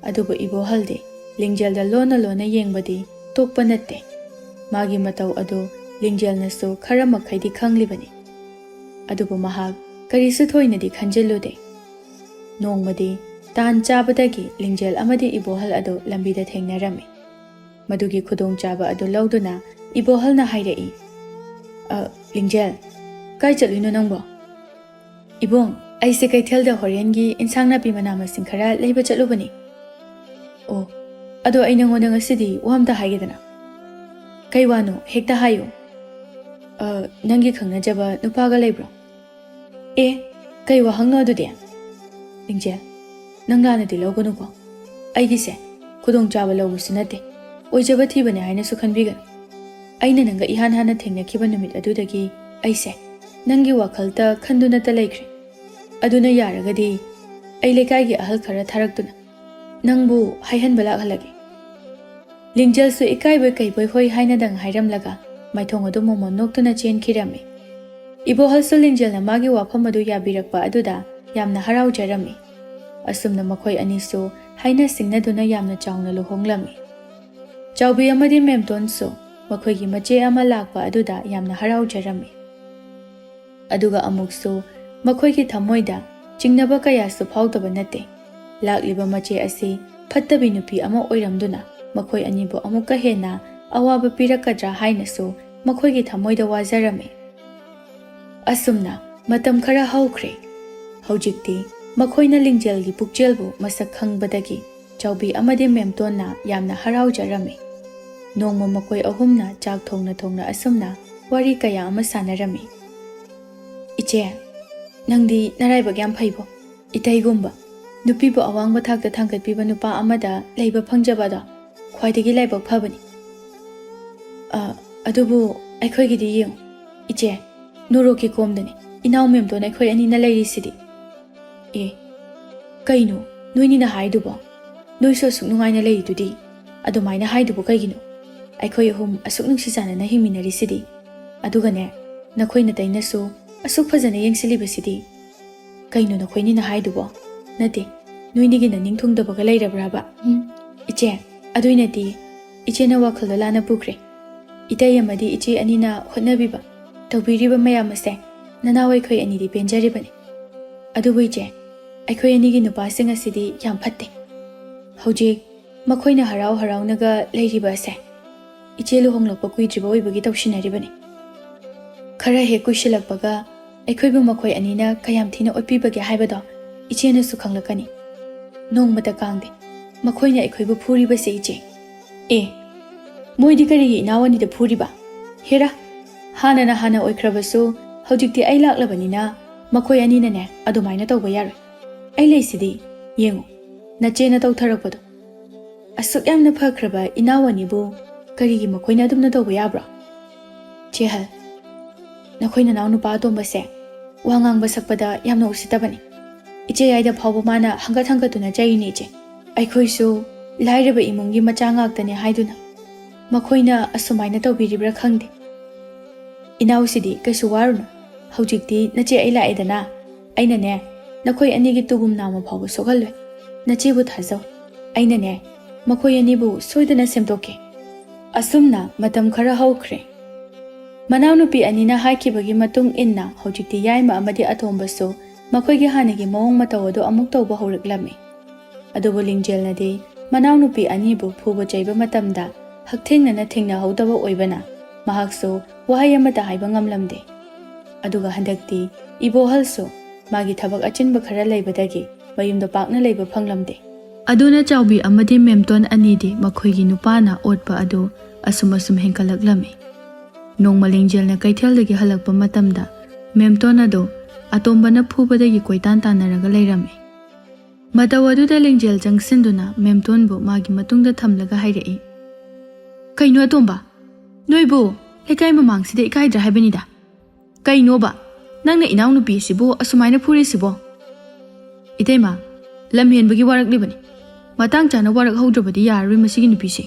S1: ꯑꯗꯨꯕꯨ ꯏꯕꯣꯍꯜꯗꯤ ꯂꯤꯡꯖꯦꯜꯗ ꯂꯣꯟꯅ ꯌꯦꯡꯕꯗꯤ ꯇꯣꯛꯄ ꯅꯠꯇꯦ꯫ ꯃꯥꯒꯤ ꯃꯇꯧ ꯑꯗꯨ ꯂꯤꯡꯖꯦꯜꯅꯁꯨ ꯈꯔ ꯃꯈꯩꯗꯤ ꯈꯪꯂꯤꯕꯅꯤ꯫ ꯑꯗꯨꯕꯨ ꯃꯍꯥꯛ ꯀꯔꯤꯁꯨ ꯊꯣꯏꯅꯗꯤ ꯈꯟꯖꯤꯜꯂꯨꯗꯦ꯫ ꯅꯣꯡꯃꯗꯤ ꯇꯥꯟ ꯆꯥꯕꯗꯒꯤ ꯂꯤꯡꯖꯦꯜ ꯑꯃꯗꯤ ꯏꯕꯣꯍꯜ ꯑꯗꯨ ꯂꯝꯕꯤꯗ ꯊꯦꯡꯅꯔꯝꯃꯤ꯫ ꯃꯗꯨꯒꯤ ꯈꯨꯗꯣꯡꯆꯥꯕ ꯑꯗꯨ ꯂꯧꯗꯨꯅ ꯏꯕꯣꯍꯜꯅ ꯍꯥꯏꯔꯛꯏ꯫ ꯂꯤꯡꯖꯦꯜ, ꯀꯥꯏ ꯆꯠꯂꯨꯏꯅꯣ ꯅꯪꯕꯣ? ꯏꯕꯨꯡ, ꯑꯩꯁꯦ ꯀꯩꯊꯦꯜꯗ ꯍꯣꯔꯦꯟꯒꯤ ꯏꯟꯁꯥꯡ ꯅꯥꯄꯤ ꯃꯅꯥ ꯃꯁꯤꯡ ꯈꯔ ꯂꯩꯕ ꯆꯠꯂꯨꯕꯅꯤ꯫ ꯑꯣ, ꯑꯗꯣ ꯑꯩ ꯅꯉꯣꯟꯗ ꯉꯁꯤꯗꯤ ꯋꯥ ꯑꯝꯇ ꯍꯥꯏꯒꯦꯗꯅ꯫ ꯀꯩ ꯋꯥꯅꯣ? ꯍꯦꯛꯇ ꯍꯥꯏꯌꯨ꯫ ꯅꯪꯒꯤ ꯈꯪꯅꯖꯕ ꯅꯨꯄꯥꯒ ꯂꯩꯕ꯭ꯔꯣ? ꯀꯩ ꯋꯥꯍꯪꯅꯣ ꯑꯗꯨꯗꯤ? ꯂꯤꯡꯖꯦꯜ, ꯅꯪ ꯂꯥꯟꯅꯗꯤ ꯂꯧꯒꯅꯨꯀꯣ꯫ ꯑꯩꯒꯤꯁꯦ ꯈꯨꯗꯣꯡꯆꯥꯕ ꯂꯧꯕꯁꯨ ꯅꯠꯇꯦ, ꯑꯣꯏꯖꯕ ꯊꯤꯕꯅꯦ ꯍꯥꯏꯅꯁꯨ ꯈꯟꯕꯤꯒꯅꯨ꯫ ꯑꯩꯅ ꯅꯪꯒ ꯏꯍꯥꯟ ꯍꯥꯟꯅ ꯊꯦꯡꯅꯈꯤꯕ ꯅꯨꯃꯤꯠ ꯑꯗꯨꯗꯒꯤ ꯑꯩꯁꯦ ꯅꯪꯒꯤ ꯋꯥꯈꯜꯇ ꯈꯟꯗꯨꯅꯇ ꯂꯩꯈ꯭ꯔꯦ꯫ ꯑꯗꯨꯅ ꯌꯥꯔꯒꯗꯤ ꯑꯩ ꯂꯩꯀꯥꯏꯒꯤ ꯑꯍꯜ ꯈꯔ ꯊꯥꯔꯛꯇꯨꯅ ꯅꯪꯕꯨ ꯍꯥꯏꯍꯟꯕ ꯂꯥꯛꯍꯜꯂꯒꯦ ꯂꯤꯡꯖꯦꯜꯁꯨ ꯏꯀꯥꯏꯕꯣꯏ ꯀꯩꯕꯣꯏ ꯍꯣꯏ ꯍꯥꯏꯅꯗꯪ ꯍꯥꯏꯔꯝꯂꯒ ꯃꯥꯏꯊꯣꯡ ꯑꯗꯨ ꯃꯣꯃꯣꯟ ꯅꯣꯛꯇꯨꯅ ꯆꯦꯟꯈꯤꯔꯝꯃꯤ ꯏꯕꯣꯍꯜꯁꯨ ꯂꯤꯡꯖꯦꯜꯅ ꯃꯥꯒꯤ ꯋꯥꯐꯝ ꯑꯗꯨ ꯌꯥꯕꯤꯔꯛꯄ ꯑꯗꯨꯗ ꯌꯥꯝꯅ ꯍꯔꯥꯎꯖꯔꯝꯃꯤ ꯑꯁꯨꯝꯅ ꯃꯈꯣꯏ ꯑꯅꯤꯁꯨ ꯍꯥꯏꯅ ꯁꯤꯡꯅꯗꯨꯅ ꯌꯥꯝꯅ ꯆꯥꯎꯅ ꯂꯨꯍꯣꯡꯂꯝꯃꯤ ꯆꯥꯎꯕꯤ ꯑꯃꯗꯤ ꯃꯦꯝꯇꯣꯟꯁꯨ ꯃꯈꯣꯏꯒꯤ ꯃꯆꯦ ꯑꯃ ꯂꯥꯛꯄ ꯑꯗꯨꯗ ꯌꯥꯝꯅ ꯍꯔꯥꯎꯖꯔꯝꯃꯤ ꯑꯗꯨꯒ ꯑꯃꯨꯛꯁꯨ ꯃꯈꯣꯏꯒꯤ ꯊꯃꯣꯏꯗ ꯆꯤꯡꯅꯕ ꯀꯌꯥꯁꯨ ꯐꯥꯎꯗꯕ ꯅꯠꯇꯦ ꯂꯥꯛꯂꯤꯕ ꯃꯆꯦ ꯑꯁꯤ ꯐꯠꯇꯕꯤ ꯅꯨꯄꯤ ꯑꯃ ꯑꯣꯏꯔꯝꯗꯨꯅ ꯃꯈꯣꯏ ꯑꯅꯤꯕꯨ ꯑꯃꯨꯛꯀ ꯍꯦꯟꯅ ꯑꯋꯥꯕ ꯄꯤꯔꯛꯀꯗ꯭ꯔꯥ ꯍꯥꯏꯅꯁꯨ ꯃꯈꯣꯏꯒꯤ ꯊꯃꯣꯏꯗ ꯋꯥꯖꯔꯝꯃꯤ ꯑꯁꯨꯝꯅ ꯃꯇꯝ ꯈꯔ ꯍꯧꯈ꯭ꯔꯦ ꯍꯧꯖꯤꯛꯇꯤ ꯃꯈꯣꯏꯅ ꯂꯤꯡꯖꯦꯜꯒꯤ ꯄꯨꯛꯆꯦꯜꯕꯨ ꯃꯁꯛ ꯈꯪꯕꯗꯒꯤ ꯆꯥꯎꯕꯤ ꯑꯃꯗꯤ ꯃꯦꯝꯇꯣꯟꯅ ꯌꯥꯝꯅ ꯍꯔꯥꯎꯖꯔꯝꯃꯤ ꯅꯣꯡꯃ ꯃꯈꯣꯏ ꯑꯍꯨꯝꯅ ꯆꯥꯛ ꯊꯣꯡꯅ ꯊꯣꯡꯅ ꯑꯁꯨꯝꯅ ꯋꯥꯔꯤ ꯀꯌꯥ ꯑꯃ ꯁꯥꯟꯅꯔꯝꯃꯤ ꯏꯆꯦ ꯅꯪꯗꯤ ꯅꯔꯥꯏꯕꯛ ꯌꯥꯝ ꯐꯩꯕꯣ ꯏꯇꯩꯒꯨꯝꯕ ꯅꯨꯄꯤꯕꯨ ꯑꯋꯥꯡꯕ ꯊꯥꯛꯇ ꯊꯥꯡꯒꯠꯄꯤꯕ ꯅꯨꯄꯥ ꯑꯃꯗ ꯂꯩꯕ ꯐꯪꯖꯕꯗꯣ ꯈ꯭ꯋꯥꯏꯗꯒꯤ ꯂꯥꯏꯕꯛ ꯐꯕꯅꯤ ꯑꯗꯨꯕꯨ ꯑꯩꯈꯣꯏꯒꯤꯗꯤ ꯌꯦꯡꯉꯨ ꯏꯆꯦ ꯅꯣꯔꯣꯛꯀꯤ ꯀꯣꯝꯗꯅꯤ ꯏꯅꯥꯎ ꯃꯦꯝꯇꯣꯟ ꯑꯩꯈꯣꯏ ꯑꯅꯤꯅ ꯂꯩꯔꯤꯁꯤꯗꯤ ꯑꯦ ꯀꯩꯅꯣ ꯅꯣꯏꯅꯤꯅ ꯍꯥꯏꯗꯨꯕꯣ ꯅꯣꯏꯁꯨ ꯑꯁꯨꯛ ꯅꯨꯡꯉꯥꯏꯅ ꯂꯩꯔꯤꯗꯨꯗꯤ ꯑꯗꯨꯃꯥꯏꯅ ꯍꯥꯏꯗꯨꯕꯨ ꯀꯩꯒꯤꯅꯣ ꯑꯩꯈꯣꯏ ꯑꯍꯨꯝ ꯑꯁꯨꯛ ꯅꯨꯡꯁꯤ ꯆꯥꯟꯅꯅ ꯍꯤꯡꯃꯤꯟꯅꯔꯤꯁꯤꯗꯤ ꯑꯗꯨꯒꯅꯦ ꯅꯈꯣꯏ ꯅꯇꯩꯅꯁꯨ ꯑꯁꯨꯛ ꯐꯖꯅ ꯌꯦꯡꯁꯤꯜꯂꯤꯕꯁꯤꯗꯤ ꯀꯩꯅꯣ ꯅꯈꯣꯏꯅꯤꯅ ꯍꯥꯏꯗꯨꯕꯣ ꯅꯠꯇꯦ ꯅꯣꯏꯅꯤꯒꯤꯅ ꯅꯤꯡꯊꯨꯡꯗꯕꯒ ꯂꯩꯔꯕ꯭ꯔꯕ ꯏꯆꯦ ꯑꯗꯨꯏ ꯅꯠꯇꯦ ꯏꯆꯦꯅ ꯋꯥꯈꯜꯗꯣ ꯂꯥꯟꯅ ꯄꯨꯈ꯭ꯔꯦ ꯏꯇꯩ ꯑꯃꯗꯤ ꯏꯆꯦ ꯑꯅꯤꯅ ꯍꯣꯠꯅꯕꯤꯕ ꯇꯧꯕꯤꯔꯤꯕ ꯃꯌꯥꯝ ꯑꯁꯦ ꯅꯅꯥꯎ ꯑꯩꯈꯣꯏ ꯑꯅꯤꯗꯤ ꯄꯦꯟꯖꯔꯤꯕꯅꯤ ꯑꯗꯨꯕꯨ ꯏꯆꯦ ꯑꯩꯈꯣꯏ ꯑꯅꯤꯒꯤ ꯅꯨꯄꯥꯁꯤꯡ ꯑꯁꯤꯗꯤ ꯌꯥꯝ ꯐꯠꯇꯦ ꯍꯧꯖꯤꯛ ꯃꯈꯣꯏꯅ ꯍꯔꯥꯎ ꯍꯔꯥꯎꯅꯒ ꯂꯩꯔꯤꯕ ꯑꯁꯦ ꯏꯆꯦ ꯂꯨꯍꯣꯡꯂꯛꯄ ꯀꯨꯏꯗ꯭ꯔꯤꯕ ꯑꯣꯏꯕꯒꯤ ꯇꯧꯁꯤꯟꯅꯔꯤꯕꯅꯤ ꯈꯔ ꯍꯦꯛ ꯀꯨꯏꯁꯤꯜꯂꯛꯄꯒ ꯑꯩꯈꯣꯏꯕꯨ ꯃꯈꯣꯏ ꯑꯅꯤꯅ ꯀꯌꯥꯝ ꯊꯤꯅ ꯑꯣꯠꯄꯤꯕꯒꯦ ꯍꯥꯏꯕꯗꯣ ꯏꯆꯦꯅꯁꯨ ꯈꯪꯂꯛꯀꯅꯤ ꯅꯣꯡꯃꯇ ꯀꯥꯡꯗꯦ ꯃꯈꯣꯏꯅ ꯑꯩꯈꯣꯏꯕꯨ ꯐꯨꯔꯤꯕꯁꯦ ꯏꯆꯦ ꯑꯦ ꯃꯣꯏꯗꯤ ꯀꯔꯤꯒꯤ ꯏꯅꯥꯎ ꯑꯅꯤꯗ ꯐꯨꯔꯤꯕ ꯍꯦꯔꯥ ꯍꯥꯟꯅ ꯑꯣꯏꯈ꯭ꯔꯕꯁꯨ ꯍꯧꯖꯤꯛꯇꯤ ꯑꯩ ꯂꯥꯛꯂꯕꯅꯤꯅ ꯃꯈꯣꯏ ꯑꯅꯤꯅꯅꯦ ꯑꯗꯨꯃꯥꯏꯅ ꯇꯧꯕ ꯌꯥꯔꯣꯏ ꯑꯩ ꯂꯩꯁꯤꯗꯤ ꯌꯦꯡꯉꯨ ꯅꯆꯦꯅ ꯇꯧꯊꯔꯛꯄꯗꯣ ꯑꯁꯨꯛ ꯌꯥꯝꯅ ꯐꯈ꯭ꯔꯕ ꯏꯅꯥꯎ ꯑꯅꯤꯕꯨ ꯀꯔꯤꯒꯤ ꯃꯈꯣꯏꯅ ꯑꯗꯨꯝꯅ ꯇꯧꯕ ꯌꯥꯕ꯭ꯔꯣ ꯆꯦꯍꯜ ꯅꯈꯣꯏ ꯅꯅꯥꯎ ꯅꯨꯄꯥ ꯑꯇꯣꯝꯕꯁꯦ ꯋꯥ ꯉꯥꯡꯕ ꯁꯛꯄꯗ ꯌꯥꯝꯅ ꯎꯁꯤꯠꯇꯕꯅꯤ ꯏꯆꯦ ꯌꯥꯏꯗ ꯐꯥꯎꯕ ꯃꯥꯅ ꯍꯪꯒꯠꯇꯨꯅ ꯆꯩꯔꯤꯅꯤ ꯏꯆꯦ ꯑꯩꯈꯣꯏꯁꯨ ꯂꯥꯏꯔꯕ ꯏꯃꯨꯡꯒꯤ ꯃꯆꯥ ꯉꯥꯛꯇꯅꯦ ꯍꯥꯏꯗꯨꯅ ꯃꯈꯣꯏꯅ ꯑꯁꯨꯃꯥꯏꯅ ꯇꯧꯕꯤꯔꯤꯕ꯭ꯔꯥ ꯈꯪꯗꯦ ꯏꯅꯥꯎꯁꯤꯗꯤ ꯀꯩꯁꯨ ꯋꯥꯔꯨꯅꯨ ꯍꯧꯖꯤꯛꯇꯤ ꯅꯆꯦ ꯑꯩ ꯂꯥꯛꯑꯦꯗꯅ ꯑꯩꯅꯅꯦ ꯅꯈꯣꯏ ꯑꯅꯤꯒꯤ ꯇꯨꯒꯨꯝ ꯅꯥꯝꯃ ꯐꯥꯎꯕ ꯁꯣꯛꯍꯜꯂꯣꯏ ꯅꯆꯦꯕꯨ ꯊꯥꯖꯧ ꯑꯩꯅꯅꯦ ꯃꯈꯣꯏ ꯑꯅꯤꯕꯨ ꯁꯣꯏꯗꯅ ꯁꯦꯝꯗꯣꯛꯀꯦ ꯑꯁꯨꯝꯅ ꯃꯇꯝ ꯈꯔ ꯍꯧꯈ꯭ꯔꯦ ꯃꯅꯥꯎꯅꯨꯄꯤ ꯑꯅꯤꯅ ꯍꯥꯏꯈꯤꯕꯒꯤ ꯃꯇꯨꯡ ꯏꯟꯅ ꯍꯧꯖꯤꯛꯇꯤ ꯌꯥꯏꯃ ꯑꯃꯗꯤ ꯑꯇꯣꯝꯕꯁꯨ ꯃꯈꯣꯏꯒꯤ ꯍꯥꯟꯅꯒꯤ ꯃꯑꯣꯡ ꯃꯇꯧ ꯑꯗꯨ ꯑꯃꯨꯛ ꯇꯧꯕ ꯍꯧꯔꯛꯂꯝꯃꯤ ꯑꯗꯨꯕꯨ ꯂꯤꯡꯖꯦꯜꯅꯗꯤ ꯃꯅꯥꯎꯅꯨꯄꯤ ꯑꯅꯤꯕꯨ ꯐꯨꯕ ꯆꯩꯕ ꯃꯇꯝꯗ ꯍꯛꯊꯦꯡꯅꯅ ꯊꯦꯡꯅꯍꯧꯗꯕ ꯑꯣꯏꯕꯅ ꯃꯍꯥꯛꯁꯨ ꯋꯥꯍꯩ ꯑꯃꯠꯇ ꯍꯥꯏꯕ ꯉꯝꯂꯝꯗꯦ ꯑꯗꯨꯒ ꯍꯟꯗꯛꯇꯤ ꯏꯕꯣꯍꯜꯁꯨ ꯃꯥꯒꯤ ꯊꯕꯛ ꯑꯆꯤꯟꯕ ꯈꯔ ꯂꯩꯕꯗꯒꯤ ꯃꯌꯨꯝꯗ ꯄꯥꯛꯅ ꯂꯩꯕ ꯐꯪꯂꯝꯗꯦ ꯑꯗꯨꯅ ꯆꯥꯎꯕꯤ ꯑꯃꯗꯤ ꯃꯦꯝꯇꯣꯟ ꯑꯅꯤꯗꯤ ꯃꯈꯣꯏꯒꯤ ꯅꯨꯄꯥꯅ ꯑꯣꯠꯄ ꯑꯗꯨ ꯑꯁꯨꯝ ꯍꯦꯟꯒꯠꯂꯛꯂꯝꯃꯤ ꯅꯣꯡꯃ ꯂꯤꯡꯖꯦꯜꯅ ꯀꯩꯊꯦꯜꯗꯒꯤ ꯍꯜꯂꯛꯄ ꯃꯇꯝꯗ ꯃꯦꯝꯇꯣꯟ ꯑꯗꯨ ꯑꯇꯣꯝꯕꯅ ꯐꯨꯕꯗꯒꯤ ꯀꯣꯏꯇꯥꯟ ꯇꯥꯟꯅꯔꯒ ꯂꯩꯔꯝꯃꯤ ꯃꯇꯧ ꯑꯗꯨꯗ ꯂꯤꯡꯖꯦꯜ ꯆꯪꯁꯤꯟꯗꯨꯅ ꯃꯦꯝꯇꯣꯟꯕꯨ ꯃꯥꯒꯤ ꯃꯇꯨꯡꯗ ꯊꯝꯂꯒ ꯍꯥꯏꯔꯛꯏ ꯀꯩꯅꯣ ꯑꯇꯣꯝꯕ ꯅꯣꯏꯕꯨ ꯂꯩꯀꯥꯏ ꯃꯃꯥꯡꯁꯤꯗ ꯏꯀꯥꯏꯗ꯭ꯔꯥ ꯍꯥꯏꯕꯅꯤꯗ ꯀꯩꯅꯣꯕ ꯅꯪꯅ ꯏꯅꯥꯎꯅꯨꯄꯤꯁꯤꯕꯨ ꯑꯁꯨꯃꯥꯏꯅ ꯐꯨꯔꯤꯁꯤꯕꯣ ꯏꯇꯩꯃ ꯂꯝ ꯍꯦꯟꯕꯒꯤ ꯋꯥꯔꯛꯂꯤꯕꯅꯤ ꯃꯇꯥꯡ ꯆꯥꯅ ꯋꯥꯔꯛꯍꯧꯗ꯭ꯔꯕꯗꯤ ꯌꯥꯔꯔꯣꯏ ꯃꯁꯤꯒꯤ ꯅꯨꯄꯤꯁꯦ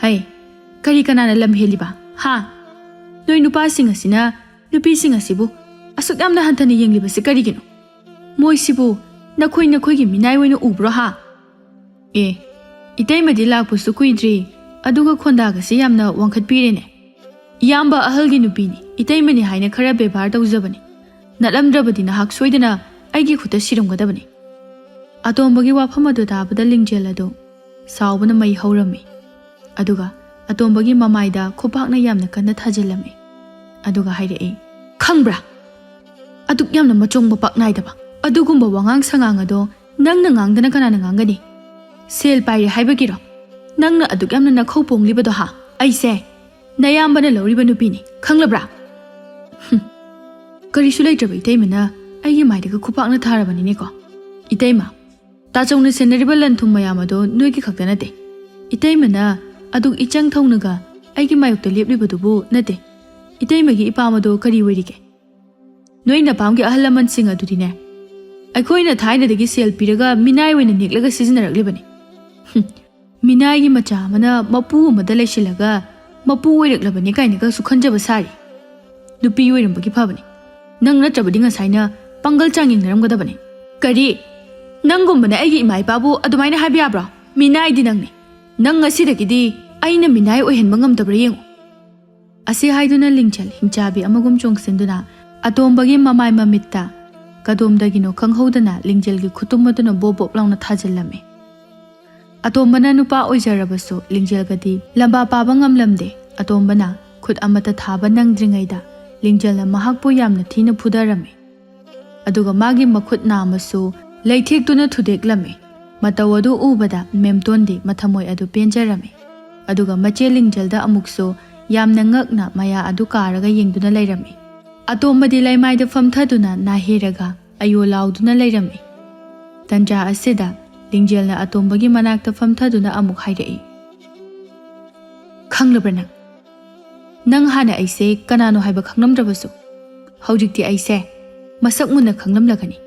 S1: ꯍꯩ ꯀꯔꯤ ꯀꯅꯥꯅ ꯂꯝ ꯍꯦꯜꯂꯤꯕ ꯍꯥ ꯅꯣꯏ ꯅꯨꯄꯥꯁꯤꯡ ꯑꯁꯤꯅ ꯅꯨꯄꯤꯁꯤꯡ ꯑꯁꯤꯕꯨ ꯑꯁꯨꯛ ꯌꯥꯝꯅ ꯍꯟꯊꯅ ꯌꯦꯡꯂꯤꯕꯁꯤ ꯀꯔꯤꯒꯤꯅꯣ ꯃꯣꯏꯁꯤꯕꯨ ꯅꯈꯣꯏꯒꯤ ꯃꯤꯅꯥꯏ ꯑꯣꯏꯅ ꯎꯕ꯭ꯔꯣ ꯍꯥ ꯑꯦ ꯏꯇꯩꯃꯗꯤ ꯂꯥꯛꯄꯁꯨ ꯀꯨꯏꯗ꯭ꯔꯤ ꯑꯗꯨꯒ ꯈꯣꯟꯗꯥꯒꯁꯤ ꯌꯥꯝꯅ ꯋꯥꯡꯈꯠꯄꯤꯔꯦꯅꯦ ꯏꯌꯥꯝꯕ ꯑꯍꯜꯒꯤ ꯅꯨꯄꯤꯅꯤ ꯏꯇꯩꯃꯅꯤ ꯍꯥꯏꯅ ꯈꯔ ꯕꯦꯕꯥꯔ ꯇꯧꯖꯕꯅꯤ ꯅꯠꯂꯝꯗ꯭ꯔꯕꯗꯤ ꯅꯍꯥꯛ ꯁꯣꯏꯗꯅ ꯑꯩꯒꯤ ꯈꯨꯠꯇ ꯁꯤꯔꯝꯒꯗꯕꯅꯤ ꯑꯇꯣꯝꯕꯒꯤ ꯋꯥꯐꯝ ꯑꯗꯨ ꯇꯥꯕꯗ ꯂꯤꯡꯖꯦꯜ ꯑꯗꯨ ꯁꯥꯎꯕꯅ ꯃꯩ ꯍꯧꯔꯝꯃꯤ ꯑꯗꯨꯒ ꯑꯇꯣꯝꯕꯒꯤ ꯃꯃꯥꯏꯗ ꯈꯨꯄꯥꯛꯅ ꯌꯥꯝꯅ ꯀꯟꯅ ꯊꯥꯖꯤꯜꯂꯝꯃꯤ ꯑꯗꯨꯒ ꯍꯥꯏꯔꯛꯏ ꯈꯪꯕ꯭ꯔꯥ ꯑꯗꯨꯛ ꯌꯥꯝꯅ ꯃꯆꯣꯡ ꯃꯄꯥꯛ ꯅꯥꯏꯗꯕ ꯑꯗꯨꯒꯨꯝꯕ ꯋꯥꯉꯥꯡ ꯁꯉꯥꯡ ꯑꯗꯣ ꯅꯪꯅ ꯉꯥꯡꯗꯅ ꯀꯅꯥꯅ ꯉꯥꯡꯒꯅꯤ ꯁꯦꯜ ꯄꯥꯏꯔꯦ ꯍꯥꯏꯕꯒꯤꯔꯣ ꯅꯪꯅ ꯑꯗꯨꯛ ꯌꯥꯝꯅ ꯅꯈꯧ ꯄꯣꯡꯂꯤꯕꯗꯣ ꯍꯥ ꯑꯩꯁꯦ ꯅꯌꯥꯝꯕꯅ ꯂꯧꯔꯤꯕ ꯅꯨꯄꯤꯅꯤ ꯈꯪꯂꯕ꯭ꯔꯥ ꯀꯔꯤꯁꯨ ꯂꯩꯇ꯭ꯔꯕ ꯏꯇꯩꯃꯅ ꯑꯩꯒꯤ ꯃꯥꯏꯗꯒ ꯈꯨꯄꯥꯛꯅ ꯊꯥꯔꯕꯅꯤꯅꯦꯀꯣ ꯏꯇꯩꯃ ꯇꯥꯆꯧꯅ ꯁꯦꯟꯅꯔꯤꯕ ꯂꯟ ꯊꯨꯝ ꯃꯌꯥꯝ ꯑꯗꯣ ꯅꯣꯏꯒꯤ ꯈꯛꯇ ꯅꯠꯇꯦ ꯏꯇꯩꯃꯅ ꯑꯗꯨꯛ ꯏꯆꯪ ꯊꯧꯅꯒ ꯑꯩꯒꯤ ꯃꯥꯌꯣꯛꯇ ꯂꯦꯞꯂꯤꯕꯗꯨꯕꯨ ꯅꯠꯇꯦ ꯏꯇꯩꯃꯒꯤ ꯏꯄꯥꯝ ꯑꯗꯣ ꯀꯔꯤ ꯑꯣꯏꯔꯤꯒꯦ ꯅꯣꯏ ꯅꯄꯥꯝꯒꯤ ꯑꯍꯜ ꯂꯃꯟꯁꯤꯡ ꯑꯗꯨꯗꯤꯅꯦ ꯑꯩꯈꯣꯏꯅ ꯊꯥꯏꯅꯗꯒꯤ ꯁꯦꯜ ꯄꯤꯔꯒ ꯃꯤꯅꯥꯏ ꯑꯣꯏꯅ ꯅꯦꯛꯂꯒ ꯁꯤꯖꯤꯟꯅꯔꯛꯂꯤꯕꯅꯤ ꯃꯤꯅꯥꯏꯒꯤ ꯃꯆꯥ ꯑꯃꯅ ꯃꯄꯨ ꯑꯃꯗ ꯂꯩꯁꯤꯜꯂꯒ ꯃꯄꯨ ꯑꯣꯏꯔꯛꯂꯕꯅꯤ ꯀꯥꯏꯅꯒꯁꯨ ꯈꯟꯖꯕ ꯁꯥꯔꯤ ꯅꯨꯄꯤ ꯑꯣꯏꯔꯝꯕꯒꯤ ꯐꯕꯅꯤ ꯅꯪ ꯅꯠꯇ꯭ꯔꯕꯗꯤ ꯉꯁꯥꯏꯅ ꯄꯥꯡꯒꯜ ꯆꯥꯡꯌꯦꯡꯅꯔꯝꯒꯗꯕꯅꯤ ꯀꯔꯤ ꯅꯪꯒꯨꯝꯕꯅ ꯑꯩꯒꯤ ꯏꯃꯥ ꯏꯄꯥꯕꯨ ꯑꯗꯨꯃꯥꯏꯅ ꯍꯥꯏꯕ ꯌꯥꯕ꯭ꯔꯣ ꯃꯤꯅꯥꯏꯗꯤ ꯅꯪꯅꯤ ꯅꯪ ꯉꯁꯤꯗꯒꯤꯗꯤ ꯑꯩꯅ ꯃꯤꯅꯥꯏ ꯑꯣꯏꯍꯟꯕ ꯉꯝꯗꯕ꯭ꯔꯥ ꯌꯦꯡꯉꯨ ꯑꯁꯤ ꯍꯥꯏꯗꯨꯅ ꯂꯤꯡꯖꯦꯜ ꯍꯤꯡꯆꯥꯕꯤ ꯑꯃꯒꯨꯝ ꯆꯣꯡꯁꯤꯟꯗꯨꯅ ꯑꯇꯣꯝꯕꯒꯤ ꯃꯃꯥꯏ ꯃꯃꯤꯠꯇ ꯀꯗꯣꯝꯗꯒꯤꯅꯣ ꯈꯪꯍꯧꯗꯅ ꯂꯤꯡꯖꯦꯜꯒꯤ ꯈꯨꯇꯨꯝ ꯑꯗꯨꯅ ꯕꯣꯞ ꯕꯣꯞ ꯂꯥꯎꯅ ꯊꯥꯖꯤꯜꯂꯝꯃꯤ ꯑꯇꯣꯝꯕꯅ ꯅꯨꯄꯥ ꯑꯣꯏꯖꯔꯕꯁꯨ ꯂꯤꯡꯖꯦꯜꯒꯗꯤ ꯂꯝꯕꯥ ꯄꯥꯕ ꯉꯝꯂꯝꯗꯦ ꯑꯇꯣꯝꯕꯅ ꯈꯨꯠ ꯑꯃꯠꯇ ꯊꯥꯕ ꯅꯪꯗ꯭ꯔꯤꯉꯩꯗ ꯂꯤꯡꯖꯦꯜꯅ ꯃꯍꯥꯛꯄꯨ ꯌꯥꯝꯅ ꯊꯤꯅ ꯐꯨꯗꯔꯝꯃꯤ ꯑꯗꯨꯒ ꯃꯥꯒꯤ ꯃꯈꯨꯠ ꯅꯥꯝꯃꯁꯨ ꯂꯩꯊꯦꯛꯇꯨꯅ ꯊꯨꯗꯦꯛꯂꯝꯃꯤ ꯃꯇꯧ ꯑꯗꯨ ꯎꯕꯗ ꯃꯦꯝꯇꯣꯟꯗꯤ ꯃꯊꯃꯣꯏ ꯑꯗꯨ ꯄꯦꯟꯖꯔꯝꯃꯤ ꯑꯗꯨꯒ ꯃꯆꯦ ꯂꯤꯡꯖꯦꯜꯗ ꯑꯃꯨꯛꯁꯨ ꯌꯥꯝꯅ ꯉꯛꯅ ꯃꯌꯥ ꯑꯗꯨ ꯀꯥꯔꯒ ꯌꯦꯡꯗꯨꯅ ꯂꯩꯔꯝꯃꯤ ꯑꯇꯣꯝꯕꯗꯤ ꯂꯩꯃꯥꯏꯗ ꯐꯝꯊꯗꯨꯅ ꯅꯥꯍꯦꯔꯒ ꯑꯌꯣ ꯂꯥꯎꯗꯨꯅ ꯂꯩꯔꯝꯃꯤ ꯇꯟꯖꯥ ꯑꯁꯤꯗ ꯂꯤꯡꯖꯦꯜꯅ ꯑꯇꯣꯝꯕꯒꯤ ꯃꯅꯥꯛꯇ ꯐꯝꯊꯗꯨꯅ ꯑꯃꯨꯛ ꯍꯥꯏꯔꯛꯏ ꯈꯪꯂꯕ꯭ꯔꯥ ꯅꯪ ꯍꯥꯟꯅ ꯑꯩꯁꯦ ꯀꯅꯥꯅꯣ ꯍꯥꯏꯕ ꯈꯪꯂꯝꯗ꯭ꯔꯕꯁꯨ ꯍꯧꯖꯤꯛꯇꯤ ꯑꯩꯁꯦ ꯃꯁꯛ ꯃꯨꯟꯅ ꯈꯪꯂꯝꯂꯒꯅꯤ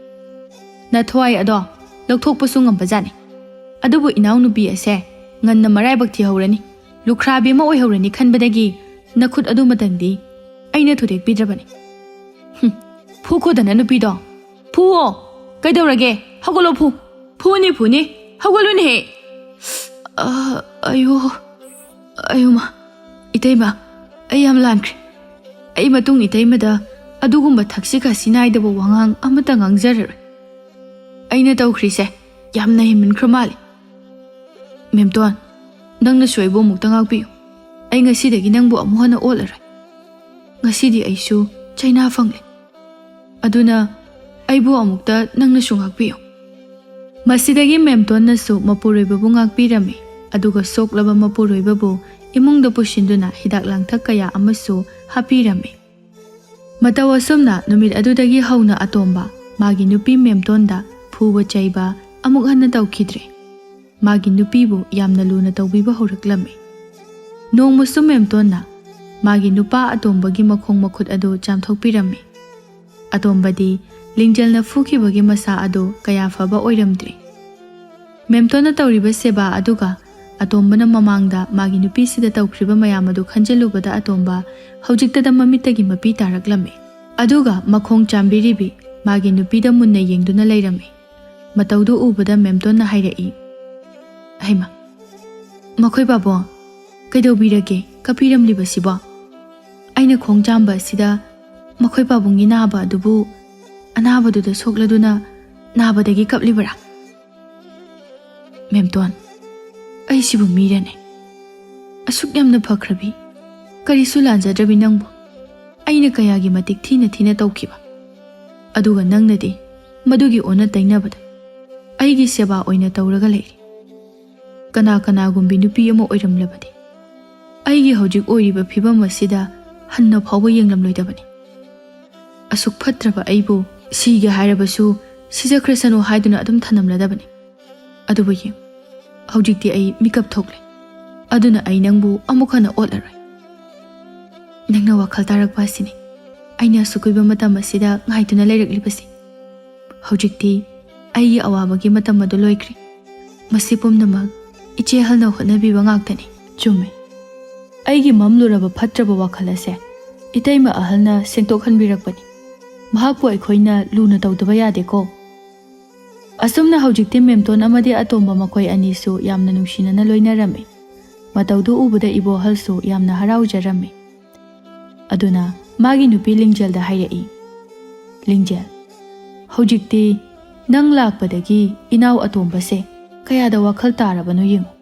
S1: ꯅꯊꯋꯥꯏ ꯑꯗꯣ ꯂꯧꯊꯣꯛꯄꯁꯨ ꯉꯝꯕꯖꯥꯠꯅꯤ ꯑꯗꯨꯕꯨ ꯏꯅꯥꯎꯅꯨꯄꯤ ꯑꯁꯦ ꯉꯟꯅ ꯃꯔꯥꯏꯕꯛ ꯊꯤꯍꯧꯔꯅꯤ ꯂꯨꯈ꯭ꯔꯥꯕꯤ ꯑꯃ ꯑꯣꯏꯍꯧꯔꯅꯤ ꯈꯟꯕꯗꯒꯤ ꯅꯈꯨꯠ ꯑꯗꯨꯃꯇꯪꯗꯤ ꯑꯩꯅ ꯊꯨꯗꯦꯛꯄꯤꯗ꯭ꯔꯕꯅꯤ ꯐꯨꯈꯣꯗꯅ ꯅꯨꯄꯤꯗꯣ ꯐꯨꯑꯣ ꯀꯩꯗꯧꯔꯒꯦ ꯍꯧꯒꯠꯂꯣ ꯐꯨꯅꯤ ꯍꯧꯒꯠꯂꯨꯅꯦꯍꯦ ꯑꯌꯨꯃ ꯏꯇꯩꯃ ꯑꯩ ꯌꯥꯝ ꯂꯥꯟꯈ꯭ꯔꯦ ꯑꯩ ꯃꯇꯨꯡ ꯏꯇꯩꯃꯗ ꯑꯗꯨꯒꯨꯝꯕ ꯊꯛꯁꯤ ꯈꯥꯁꯤ ꯅꯥꯏꯗꯕ ꯋꯥꯉꯥꯡ ꯑꯃꯠꯇ ꯉꯥꯡꯖꯔꯔꯣꯏ ꯑꯩꯅ ꯇꯧꯈ꯭ꯔꯤꯁꯦ ꯌꯥꯝꯅ ꯍꯦꯟꯃꯟꯈ꯭ꯔ ꯃꯥꯜꯂꯤ ꯃꯦꯝꯇꯣꯟ ꯅꯪꯅꯁꯨ ꯑꯩꯕꯨ ꯑꯃꯨꯛꯇ ꯉꯥꯛꯄꯤꯌꯨ ꯑꯩ ꯉꯁꯤꯗꯒꯤ ꯅꯪꯕꯨ ꯑꯃꯨꯛ ꯍꯟꯅ ꯑꯣꯠꯂꯔꯣꯏ ꯉꯁꯤꯗꯤ ꯑꯩꯁꯨ ꯆꯩꯅꯥ ꯐꯪꯂꯦ ꯑꯗꯨꯅ ꯑꯩꯕꯨ ꯑꯃꯨꯛꯇ ꯅꯪꯅꯁꯨ ꯉꯥꯛꯄꯤꯌꯨ ꯃꯁꯤꯗꯒꯤ ꯃꯦꯝꯇꯣꯟꯅꯁꯨ ꯃꯄꯨꯔꯣꯏꯕꯕꯨ ꯉꯥꯛꯄꯤꯔꯝꯃꯤ ꯑꯗꯨꯒ ꯁꯣꯛꯂꯕ ꯃꯄꯨꯔꯣꯏꯕꯕꯨ ꯏꯃꯨꯡꯗ ꯄꯨꯁꯤꯟꯗꯨꯅ ꯍꯤꯗꯥꯛ ꯂꯥꯡꯊꯛ ꯀꯌꯥ ꯑꯃꯁꯨ ꯍꯥꯞꯄꯤꯔꯝꯃꯤ ꯃꯇꯧ ꯑꯁꯨꯝꯅ ꯅꯨꯃꯤꯠ ꯑꯗꯨꯗꯒꯤ ꯍꯧꯅ ꯑꯇꯣꯝꯕ ꯃꯥꯒꯤ ꯅꯨꯄꯤ ꯃꯦꯝꯇꯣꯟꯗ ꯐꯨꯕ ꯆꯩꯕ ꯑꯃꯨꯛ ꯍꯟꯅ ꯇꯧꯈꯤꯗ꯭ꯔꯦ ꯃꯥꯒꯤ ꯅꯨꯄꯤꯕꯨ ꯌꯥꯝꯅ ꯂꯨꯅ ꯇꯧꯕꯤꯕ ꯍꯧꯔꯛꯂꯝꯃꯤ ꯅꯣꯡꯃꯁꯨ ꯃꯦꯝꯇꯣꯟꯅ ꯃꯥꯒꯤ ꯅꯨꯄꯥ ꯑꯇꯣꯝꯕꯒꯤ ꯃꯈꯣꯡ ꯃꯈꯨꯠ ꯑꯗꯨ ꯆꯥꯝꯊꯣꯛꯄꯤꯔꯝꯃꯤ ꯑꯇꯣꯝꯕꯗꯤ ꯂꯤꯡꯖꯦꯜꯅ ꯐꯨꯈꯤꯕꯒꯤ ꯃꯁꯥ ꯑꯗꯨ ꯀꯌꯥ ꯐꯕ ꯑꯣꯏꯔꯝꯗ꯭ꯔꯤ ꯃꯦꯝꯇꯣꯟꯅ ꯇꯧꯔꯤꯕ ꯁꯦꯕꯥ ꯑꯗꯨꯒ ꯑꯇꯣꯝꯕꯅ ꯃꯃꯥꯡꯗ ꯃꯥꯒꯤ ꯅꯨꯄꯤꯁꯤꯗ ꯇꯧꯈ꯭ꯔꯤꯕ ꯃꯌꯥꯝ ꯑꯗꯨ ꯈꯟꯖꯤꯜꯂꯨꯕꯗ ꯑꯇꯣꯝꯕ ꯍꯧꯖꯤꯛꯇꯗ ꯃꯃꯤꯠꯇꯒꯤ ꯃꯄꯤ ꯇꯥꯔꯛꯂꯝꯃꯤ ꯑꯗꯨꯒꯃꯈꯣꯡ ꯆꯥꯝꯕꯤꯔꯤꯕꯤ ꯃꯥꯒꯤ ꯅꯨꯄꯤꯗ ꯃꯨꯟꯅ ꯌꯦꯡꯗꯨꯅ ꯂꯩꯔꯝꯃꯤ ꯃꯇꯧꯗꯨ ꯎꯕꯗ ꯃꯦꯝꯇꯣꯟꯅ ꯍꯥꯏꯔꯛꯏ ꯍꯩꯃ ꯃꯈꯣꯏ ꯄꯥꯕꯨꯡ ꯀꯩꯗꯧꯕꯤꯔꯒꯦ ꯀꯞꯄꯤꯔꯝꯂꯤꯕꯁꯤꯕꯣ ꯑꯩꯅ ꯈꯣꯡ ꯆꯥꯝꯕ ꯑꯁꯤꯗ ꯃꯈꯣꯏ ꯄꯥꯕꯨꯡꯒꯤ ꯅꯥꯕ ꯑꯗꯨꯕꯨ ꯑꯅꯥꯕꯗꯨꯗ ꯁꯣꯛꯂꯗꯨꯅ ꯅꯥꯕꯗꯒꯤ ꯀꯞꯂꯤꯕꯔꯥ ꯃꯦꯝꯇꯣꯟ ꯑꯩꯁꯤꯕꯨ ꯃꯤꯔꯅꯦ ꯑꯁꯨꯛ ꯌꯥꯝꯅ ꯐꯈ꯭ꯔꯕꯤ ꯀꯔꯤꯁꯨ ꯂꯥꯟꯖꯗ꯭ꯔꯕꯤ ꯅꯪꯕꯨ ꯑꯩꯅ ꯀꯌꯥꯒꯤ ꯃꯇꯤꯛ ꯊꯤꯅ ꯇꯧꯈꯤꯕ ꯑꯗꯨꯒ ꯅꯪꯅꯗꯤ ꯃꯗꯨꯒꯤ ꯑꯣꯟꯅ ꯇꯩꯅꯕꯗ ꯑꯩꯒꯤ ꯁꯦꯕꯥ ꯑꯣꯏꯅ ꯇꯧꯔꯒ ꯂꯩꯔꯤ ꯀꯅꯥꯒꯨꯝꯕꯤ ꯅꯨꯄꯤ ꯑꯃ ꯑꯣꯏꯔꯝꯂꯕꯗꯤ ꯑꯩꯒꯤ ꯍꯧꯖꯤꯛ ꯑꯣꯏꯔꯤꯕ ꯐꯤꯕꯝ ꯑꯁꯤꯗ ꯍꯟꯅ ꯐꯥꯎꯕ ꯌꯦꯡꯂꯝꯂꯣꯏꯗꯕꯅꯤ ꯑꯁꯨꯛ ꯐꯠꯇ꯭ꯔꯕ ꯑꯩꯕꯨ ꯁꯤꯒꯦ ꯍꯥꯏꯔꯕꯁꯨ ꯁꯤꯖꯈ꯭ꯔꯁꯅꯨ ꯍꯥꯏꯗꯨꯅ ꯑꯗꯨꯝ ꯊꯅꯝꯂꯗꯕꯅꯤ ꯑꯗꯨꯕꯨ ꯌꯦꯡ ꯍꯧꯖꯤꯛꯇꯤ ꯑꯩ ꯃꯤꯀꯞ ꯊꯣꯛꯂꯦ ꯑꯗꯨꯅ ꯑꯩ ꯅꯪꯕꯨ ꯑꯃꯨꯛ ꯍꯟꯅ ꯑꯣꯠꯂꯔꯣꯏ ꯅꯪꯅ ꯋꯥꯈꯜ ꯇꯥꯔꯛꯄ ꯑꯁꯤꯅꯤ ꯑꯩꯅ ꯑꯁꯨꯛ ꯃꯇꯝ ꯑꯁꯤꯗ ꯉꯥꯏꯗꯨꯅ ꯂꯩꯔꯛꯂꯤꯕꯁꯤ ꯍꯧꯖꯤꯛꯇꯤ ꯑꯩꯒꯤ ꯑꯋꯥꯕꯒꯤ ꯃꯇꯝ ꯑꯗꯨ ꯂꯣꯏꯈ꯭ꯔꯦ ꯃꯁꯤ ꯄꯨꯝꯅꯃꯛ ꯏꯆꯦꯍꯜꯅ ꯍꯣꯠꯅꯕꯤꯕ ꯉꯥꯛꯇꯅꯤ ꯆꯨꯝꯃꯦ ꯑꯩꯒꯤ ꯃꯝꯂꯨꯔꯕ ꯐꯠꯇ꯭ꯔꯕ ꯋꯥꯈꯜ ꯑꯁꯦ ꯏꯇꯩꯃ ꯑꯍꯜꯅ ꯁꯦꯡꯇꯣꯛꯍꯟꯕꯤꯔꯛꯄꯅꯤ ꯃꯍꯥꯛꯄꯨ ꯑꯩꯈꯣꯏꯅ ꯂꯨꯅ ꯇꯧꯗꯕ ꯌꯥꯗꯦꯀꯣ ꯑꯁꯨꯝꯅ ꯍꯧꯖꯤꯛꯇꯤ ꯃꯦꯝꯇꯣꯟ ꯑꯃꯗꯤ ꯑꯇꯣꯝꯕ ꯃꯈꯣꯏ ꯑꯅꯤꯁꯨ ꯌꯥꯝꯅ ꯅꯨꯡꯁꯤꯅꯅ ꯂꯣꯏꯅꯔꯝꯃꯤ ꯃꯇꯧꯗꯨ ꯎꯕꯗ ꯏꯕꯣꯍꯜꯁꯨ ꯌꯥꯝꯅ ꯍꯔꯥꯎꯖꯔꯝꯃꯤ ꯑꯗꯨꯅ ꯃꯥꯒꯤ ꯅꯨꯄꯤ ꯂꯤꯡꯖꯦꯜꯗ ꯍꯥꯏꯔꯛꯏ ꯂꯤꯡꯖꯦꯜ ꯍꯧꯖꯤꯛꯇꯤ ꯅꯪ ꯂꯥꯛꯄꯗꯒꯤ ꯏꯅꯥꯎ ꯑꯇꯣꯝꯕꯁꯦ ꯀꯌꯥꯗ ꯋꯥꯈꯜ ꯇꯥꯔꯕꯅꯣ ꯌꯦꯡꯉꯨ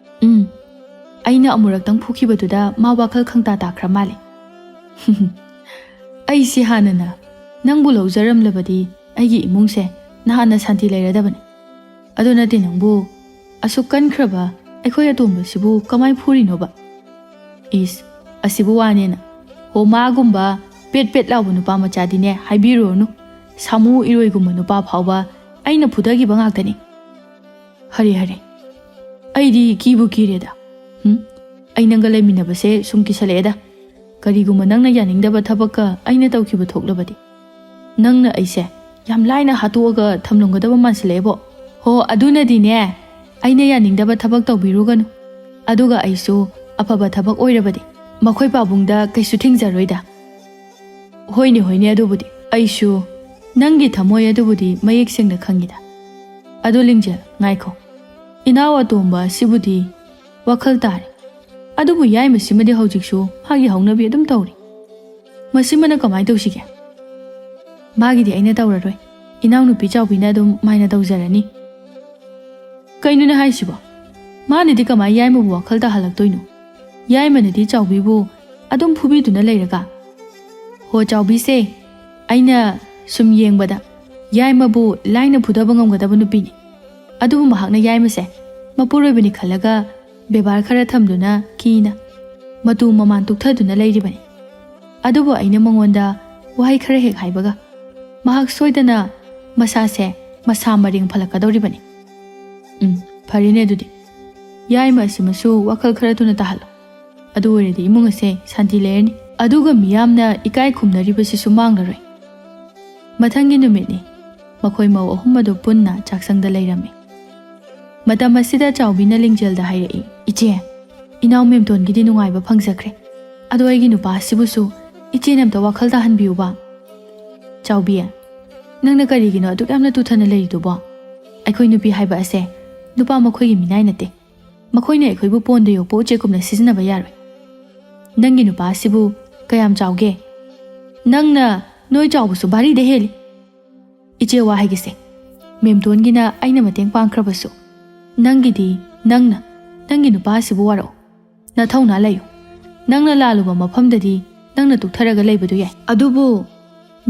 S1: ꯑꯩꯅ ꯑꯃꯨꯔꯛꯇꯪ ꯐꯨꯈꯤꯕꯗꯨꯗ ꯃꯥ ꯋꯥꯈꯜ ꯈꯪꯇꯥ ꯇꯥꯈ꯭ꯔ ꯃꯥꯜꯂꯦ ꯑꯩꯁꯤ ꯍꯥꯟꯅꯅ ꯅꯪꯕꯨ ꯂꯧꯖꯔꯝꯂꯕꯗꯤ ꯑꯩꯒꯤ ꯏꯃꯨꯡꯁꯦ ꯅꯍꯥꯟꯅ ꯁꯥꯟꯇꯤ ꯂꯩꯔꯗꯕꯅꯤ ꯑꯗꯨ ꯅꯠꯇꯦ ꯅꯪꯕꯨ ꯑꯁꯨꯛ ꯀꯟꯈ꯭ꯔꯕ ꯑꯩꯈꯣꯏ ꯑꯇꯣꯝꯕꯁꯤꯕꯨ ꯀꯃꯥꯏ ꯐꯨꯔꯤꯅꯣꯕ ꯏꯁ ꯑꯁꯤꯕꯨ ꯋꯥꯅꯦꯅ ꯍꯣ ꯃꯥꯒꯨꯝꯕ ꯄꯦꯠ ꯂꯥꯎꯕ ꯅꯨꯄꯥ ꯃꯆꯥꯗꯤꯅꯦ ꯍꯥꯏꯕꯤꯔꯨꯔꯅꯨ ꯁꯥꯃꯨ ꯏꯔꯣꯏꯒꯨꯝꯕ ꯅꯨꯄꯥ ꯐꯥꯎꯕ ꯑꯩꯅ ꯐꯨꯗꯈꯤꯕ ꯉꯥꯛꯇꯅꯤ ꯍꯔꯦ ꯑꯩꯗꯤ ꯀꯤꯕꯨ ꯀꯤꯔꯦꯗ ꯑꯩ ꯅꯪꯒ ꯂꯩꯃꯤꯟꯅꯕꯁꯦ ꯁꯨꯝ ꯀꯤꯁꯜꯂꯛꯑꯦꯗ ꯀꯔꯤꯒꯨꯝꯕ ꯅꯪꯅ ꯌꯥꯅꯤꯡꯗꯕ ꯊꯕꯛꯀ ꯑꯩꯅ ꯇꯧꯈꯤꯕ ꯊꯣꯛꯂꯕꯗꯤ ꯅꯪꯅ ꯑꯩꯁꯦ ꯌꯥꯝ ꯂꯥꯏꯅ ꯍꯥꯠꯇꯣꯛꯑꯒ ꯊꯝꯂꯝꯒꯗꯕ ꯃꯥꯟꯁꯤꯜꯂꯛꯑꯦꯕꯣ ꯍꯣ ꯑꯗꯨꯅꯗꯤꯅꯦ ꯑꯩꯅ ꯌꯥꯅꯤꯡꯗꯕ ꯊꯕꯛ ꯇꯧꯕꯤꯔꯨꯒꯅꯨ ꯑꯗꯨꯒ ꯑꯩꯁꯨ ꯑꯐꯕ ꯊꯕꯛ ꯑꯣꯏꯔꯕꯗꯤ ꯃꯈꯣꯏ ꯄꯥꯕꯨꯡꯗ ꯀꯩꯁꯨ ꯊꯤꯡꯖꯔꯣꯏꯗ ꯍꯣꯏꯅꯦ ꯍꯣꯏꯅꯦ ꯑꯗꯨꯕꯨꯗꯤ ꯑꯩꯁꯨ ꯅꯪꯒꯤ ꯊꯃꯣꯏ ꯑꯗꯨꯕꯨꯗꯤ ꯃꯌꯦꯛ ꯁꯦꯡꯅ ꯈꯪꯉꯤꯗ ꯑꯗꯣ ꯂꯤꯡꯖꯦꯜ ꯉꯥꯏꯈꯣ ꯏꯅꯥꯎ ꯑꯇꯣꯝꯕ ꯑꯁꯤꯕꯨꯗꯤ ꯋꯥꯈꯜ ꯇꯥꯔꯦ ꯑꯗꯨꯕꯨ ꯌꯥꯏꯃꯁꯤꯃꯗꯤ ꯍꯧꯖꯤꯛꯁꯨ ꯃꯥꯒꯤ ꯍꯧꯅꯕꯤ ꯑꯗꯨꯝ ꯇꯧꯔꯤ ꯃꯁꯤꯃꯅ ꯀꯃꯥꯏꯅ ꯇꯧꯁꯤꯒꯦ ꯃꯥꯒꯤꯗꯤ ꯑꯩꯅ ꯇꯧꯔꯔꯣꯏ ꯏꯅꯥꯎꯅꯨꯄꯤ ꯆꯥꯎꯕꯤꯅ ꯑꯗꯨꯝ ꯃꯥꯏꯅ ꯇꯧꯖꯔꯅꯤ ꯀꯩꯅꯣꯅꯦ ꯍꯥꯏꯁꯤꯕꯣ ꯃꯥꯅꯗꯤ ꯀꯃꯥꯏ ꯌꯥꯏꯃꯕꯨ ꯋꯥꯈꯜ ꯇꯥꯍꯜꯂꯛꯇꯣꯏꯅꯣ ꯌꯥꯏꯃꯅꯗꯤ ꯆꯥꯎꯕꯤꯕꯨ ꯑꯗꯨꯝ ꯐꯨꯕꯤꯗꯨꯅ ꯂꯩꯔꯒ ꯍꯣ ꯆꯥꯎꯕꯤꯁꯦ ꯑꯩꯅ ꯁꯨꯝ ꯌꯦꯡꯕꯗ ꯌꯥꯏꯃꯕꯨ ꯂꯥꯏꯅ ꯐꯨꯗꯕ ꯉꯝꯒꯗꯕ ꯅꯨꯄꯤꯅꯤ ꯑꯗꯨꯕꯨ ꯃꯍꯥꯛꯅ ꯌꯥꯏꯃꯁꯦ ꯃꯄꯨꯔꯣꯏꯕꯅꯤ ꯈꯜꯂꯒ ꯕꯦꯕꯥꯔ ꯈꯔ ꯊꯝꯗꯨꯅ ꯀꯤꯅ ꯃꯇꯨ ꯃꯃꯥꯟ ꯇꯨꯛꯊꯗꯨꯅ ꯂꯩꯔꯤꯕꯅꯤ ꯑꯗꯨꯕꯨ ꯑꯩꯅ ꯃꯉꯣꯟꯗ ꯋꯥꯍꯩ ꯈꯔ ꯍꯦꯛ ꯍꯥꯏꯕꯒ ꯃꯍꯥꯛ ꯁꯣꯏꯗꯅ ꯃꯁꯥꯁꯦ ꯃꯁꯥ ꯃꯔꯦꯡ ꯐꯜꯂꯛꯀꯗꯧꯔꯤꯕꯅꯤ ꯐꯔꯦꯅꯦ ꯑꯗꯨꯗꯤ ꯌꯥꯏꯃ ꯑꯁꯤꯃꯁꯨ ꯋꯥꯈꯜ ꯈꯔ ꯊꯨꯅ ꯇꯥꯍꯜꯂꯣ ꯑꯗꯨ ꯑꯣꯏꯔꯗꯤ ꯏꯃꯨꯡ ꯑꯁꯦ ꯁꯥꯟꯇꯤ ꯂꯩꯔꯅꯤ ꯑꯗꯨꯒ ꯃꯤꯌꯥꯝꯅ ꯏꯀꯥꯏ ꯈꯨꯝꯅꯔꯤꯕꯁꯤꯁꯨ ꯃꯥꯡꯂꯔꯣꯏ ꯃꯊꯪꯒꯤ ꯅꯨꯃꯤꯠꯅꯤ ꯃꯈꯣꯏ ꯃꯧ ꯑꯍꯨꯝ ꯑꯗꯨ ꯄꯨꯟꯅ ꯆꯥꯛꯁꯪꯗ ꯂꯩꯔꯝꯃꯤ ꯃꯇꯝ ꯑꯁꯤꯗ ꯆꯥꯎꯕꯤꯅ ꯂꯤꯡꯖꯦꯜꯗ ꯍꯥꯏꯔꯛꯏ ꯏꯆꯦ ꯏꯅꯥꯎ ꯃꯦꯝꯇꯣꯟꯒꯤꯗꯤ ꯅꯨꯡꯉꯥꯏꯕ ꯐꯪꯖꯈ꯭ꯔꯦ ꯑꯗꯣ ꯑꯩꯒꯤ ꯅꯨꯄꯥ ꯑꯁꯤꯕꯨꯁꯨ ꯏꯆꯦꯅ ꯑꯝꯇ ꯋꯥꯈꯜ ꯇꯥꯍꯟꯕꯤꯌꯨꯕ ꯆꯥꯎꯕꯤ ꯅꯪꯅ ꯀꯔꯤꯒꯤꯅꯣ ꯑꯗꯨꯛ ꯌꯥꯝꯅ ꯇꯨꯊꯅ ꯂꯩꯔꯤꯗꯨꯕꯣ ꯑꯩꯈꯣꯏ ꯅꯨꯄꯤ ꯍꯥꯏꯕ ꯑꯁꯦ ꯅꯨꯄꯥ ꯃꯈꯣꯏꯒꯤ ꯃꯤꯅꯥꯏ ꯅꯠꯇꯦ ꯃꯈꯣꯏꯅ ꯑꯩꯈꯣꯏꯕꯨ ꯄꯣꯟꯗ ꯌꯣꯛꯄ ꯎꯆꯦꯛꯀꯨꯝꯅ ꯁꯤꯖꯤꯟꯅꯕ ꯌꯥꯔꯣꯏ ꯅꯪꯒꯤ ꯅꯨꯄꯥ ꯑꯁꯤꯕꯨ ꯀꯌꯥꯝ ꯆꯥꯎꯒꯦ ꯅꯪꯅ ꯅꯣꯏ ꯆꯥꯎꯕꯁꯨ ꯚꯥꯔꯤꯗ ꯍꯦꯜꯂꯤ ꯏꯆꯦ ꯋꯥ ꯍꯥꯏꯒꯦꯁꯦ ꯃꯦꯝꯇꯣꯟꯒꯤꯅ ꯑꯩꯅ ꯃꯇꯦꯡ ꯄꯥꯡꯈ꯭ꯔꯕꯁꯨ ꯅꯪꯒꯤꯗꯤ ꯅꯪꯒꯤ ꯅꯨꯄꯥ ꯑꯁꯤꯕꯨ ꯋꯥꯔꯛꯑꯣ ꯅꯊꯧꯅꯥ ꯂꯩꯌꯨ ꯅꯪꯅ ꯂꯥꯜꯂꯨꯕ ꯃꯐꯝꯗꯗꯤ ꯅꯪꯅ ꯇꯨꯛꯊꯔꯒ ꯂꯩꯕꯗꯨ ꯌꯥꯏ ꯑꯗꯨꯕꯨ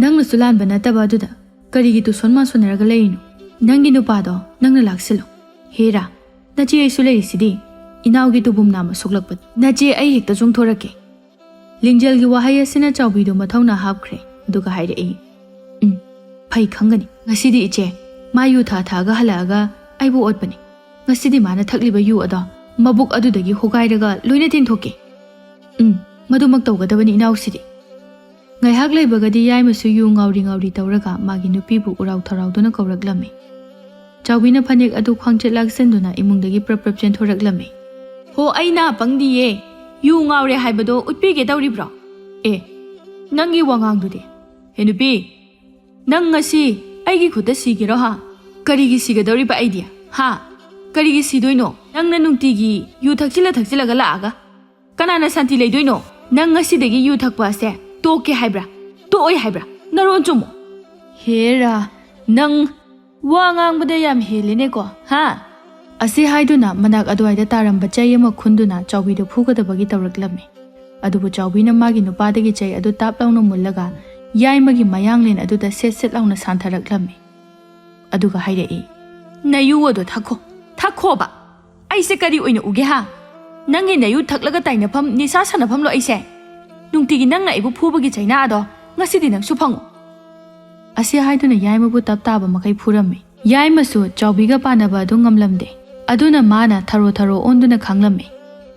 S1: ꯅꯪꯅꯁꯨ ꯂꯥꯟꯕ ꯅꯠꯇꯕ ꯑꯗꯨꯗ ꯀꯔꯤꯒꯤ ꯇꯨꯁꯣꯟ ꯃꯥꯟꯁꯣꯟꯅꯔꯒ ꯂꯩꯔꯤꯅꯣ ꯅꯪꯒꯤ ꯅꯨꯄꯥꯗꯣ ꯅꯪꯅ ꯂꯥꯛꯁꯤꯜꯂꯨ ꯍꯦꯔꯥ ꯅꯆꯦ ꯑꯩꯁꯨ ꯂꯩꯔꯤꯁꯤꯗꯤ ꯏꯅꯥꯎꯒꯤ ꯇꯨꯕꯨꯝ ꯅꯥꯝꯃ ꯁꯣꯛꯂꯛꯄ ꯅꯆꯦ ꯑꯩ ꯍꯦꯛꯇ ꯆꯣꯡꯊꯣꯔꯛꯀꯦ ꯂꯤꯡꯖꯦꯜꯒꯤ ꯋꯥꯍꯩ ꯑꯁꯤꯅ ꯆꯥꯎꯕꯤꯗꯨ ꯃꯊꯧꯅꯥ ꯍꯥꯞꯈ꯭ꯔꯦ ꯑꯗꯨꯒ ꯍꯥꯏꯔꯛꯏ ꯐꯩ ꯈꯪꯒꯅꯤ ꯉꯁꯤꯗꯤ ꯏꯆꯦ ꯃꯥ ꯌꯨ ꯊꯥꯑꯒ ꯍꯜꯂꯛꯑꯒ ꯑꯩꯕꯨ ꯑꯣꯠꯄꯅꯤ ꯉꯁꯤꯗꯤ ꯃꯥꯅ ꯊꯛꯂꯤꯕ ꯌꯨ ꯑꯗꯣ ꯃꯕꯨꯛ ꯑꯗꯨꯗꯒꯤ ꯍꯣꯒꯥꯏꯔꯒ ꯂꯣꯏꯅ ꯇꯦꯡꯊꯣꯛꯀꯦ ꯃꯗꯨꯃꯛ ꯇꯧꯒꯗꯕꯅꯤ ꯏꯅꯥꯎꯁꯤꯗꯤ ꯉꯥꯏꯍꯥꯛ ꯂꯩꯕꯒꯗꯤ ꯌꯥꯏꯃꯁꯨ ꯌꯨ ꯉꯥꯎꯔꯤ ꯇꯧꯔꯒ ꯃꯥꯒꯤ ꯅꯨꯄꯤꯕꯨ ꯎꯔꯥꯎ ꯊꯔꯥꯎꯗꯨꯅ ꯀꯧꯔꯛꯂꯝꯃꯤ ꯆꯥꯎꯕꯤꯅ ꯐꯅꯦꯛ ꯑꯗꯨ ꯈ꯭ꯋꯥꯡꯆꯦꯠ ꯂꯥꯛꯁꯤꯟꯗꯨꯅ ꯏꯃꯨꯡꯗꯒꯤ ꯄ꯭ꯔꯞ ꯆꯦꯟꯊꯣꯔꯛꯂꯝꯃꯤ ꯍꯣ ꯑꯩꯅ ꯄꯪꯗꯤꯌꯦ ꯌꯨ ꯉꯥꯎꯔꯦ ꯍꯥꯏꯕꯗꯣ ꯎꯠꯄꯤꯒꯦ ꯇꯧꯔꯤꯕ꯭ꯔꯣ ꯅꯪꯒꯤ ꯋꯥꯉꯥꯡꯗꯨꯗꯤ ꯍꯦ ꯅꯨꯄꯤ ꯅꯪ ꯉꯁꯤ ꯑꯩꯒꯤ ꯈꯨꯠꯇ ꯁꯤꯒꯦꯔꯣ ꯍꯥ ꯀꯔꯤꯒꯤ ꯁꯤꯒꯗꯧꯔꯤꯕ ꯑꯩꯗꯤ ꯍꯥ ꯀꯔꯤꯒꯤ ꯁꯤꯗꯣꯏꯅꯣ ꯅꯪꯅ ꯅꯨꯡꯇꯤꯒꯤ ꯌꯨ ꯊꯛꯆꯤꯜꯂꯒ ꯂꯥꯛꯑꯒ ꯀꯅꯥꯅ ꯁꯥꯟꯇꯤ ꯂꯩꯗꯣꯏꯅꯣ ꯅꯪ ꯉꯁꯤꯗꯒꯤ ꯌꯨ ꯊꯛꯄ ꯑꯁꯦ ꯇꯣꯛꯀꯦ ꯍꯥꯏꯕ꯭ꯔꯥ ꯇꯣꯛꯑꯣꯏ ꯍꯥꯏꯕ꯭ꯔꯥ ꯅꯔꯣꯟ ꯆꯨꯝꯃꯣ ꯍꯦꯔꯥ ꯅꯪ ꯋꯥ ꯉꯥꯡꯕꯗ ꯌꯥꯝ ꯍꯦꯜꯂꯦꯅꯦꯀꯣ ꯍꯥ ꯑꯁꯤ ꯍꯥꯏꯗꯨꯅ ꯃꯅꯥꯛ ꯑꯗꯨꯋꯥꯏꯗ ꯇꯥꯔꯝꯕ ꯆꯩ ꯑꯃ ꯈꯨꯟꯗꯨꯅ ꯆꯥꯎꯕꯤꯗ ꯐꯨꯒꯗꯕꯒꯤ ꯇꯧꯔꯛꯂꯝꯃꯤ ꯑꯗꯨꯕꯨ ꯆꯥꯎꯕꯤꯅ ꯃꯥꯒꯤ ꯅꯨꯄꯥꯗꯒꯤ ꯆꯩ ꯑꯗꯨ ꯇꯥꯞ ꯂꯥꯎꯅ ꯃꯨꯜꯂꯒ ꯌꯥꯏꯃꯒꯤ ꯃꯌꯥꯡꯂꯦꯟ ꯑꯗꯨꯗ ꯁꯦꯠ ꯂꯥꯎꯅ ꯁꯥꯟꯊꯔꯛꯂꯝꯃꯤ ꯑꯗꯨꯒ ꯍꯥꯏꯔꯛꯏ ꯅꯌꯨ ꯑꯗꯣ ꯊꯛꯈꯣꯕ ꯑꯩꯁꯦ ꯀꯔꯤ ꯑꯣꯏꯅ ꯎꯒꯦ ꯍꯥ ꯅꯪꯒꯤ ꯅꯌꯨ ꯊꯛꯂꯒ ꯇꯥꯏꯅꯐꯝ ꯅꯤꯁꯥ ꯁꯥꯟꯅꯐꯝꯂꯣ ꯑꯩꯁꯦ ꯅꯨꯡꯇꯤꯒꯤ ꯅꯪꯅ ꯑꯩꯕꯨ ꯐꯨꯕꯒꯤ ꯆꯩꯅꯥ ꯑꯗꯣ ꯉꯁꯤꯗꯤ ꯅꯪꯁꯨ ꯐꯪꯉꯨ ꯑꯁꯤ ꯍꯥꯏꯗꯨꯅ ꯌꯥꯏꯃꯕꯨ ꯇꯞ ꯇꯥꯕ ꯃꯈꯩ ꯐꯨꯔꯝꯃꯤ ꯌꯥꯏꯃꯁꯨ ꯆꯥꯎꯕꯤꯒ ꯄꯥꯟꯅꯕ ꯑꯗꯨ ꯉꯝꯂꯝꯗꯦ ꯑꯗꯨꯅ ꯃꯥꯅ ꯊꯔꯣ ꯑꯣꯟꯗꯨꯅ ꯈꯥꯡꯂꯝꯃꯤ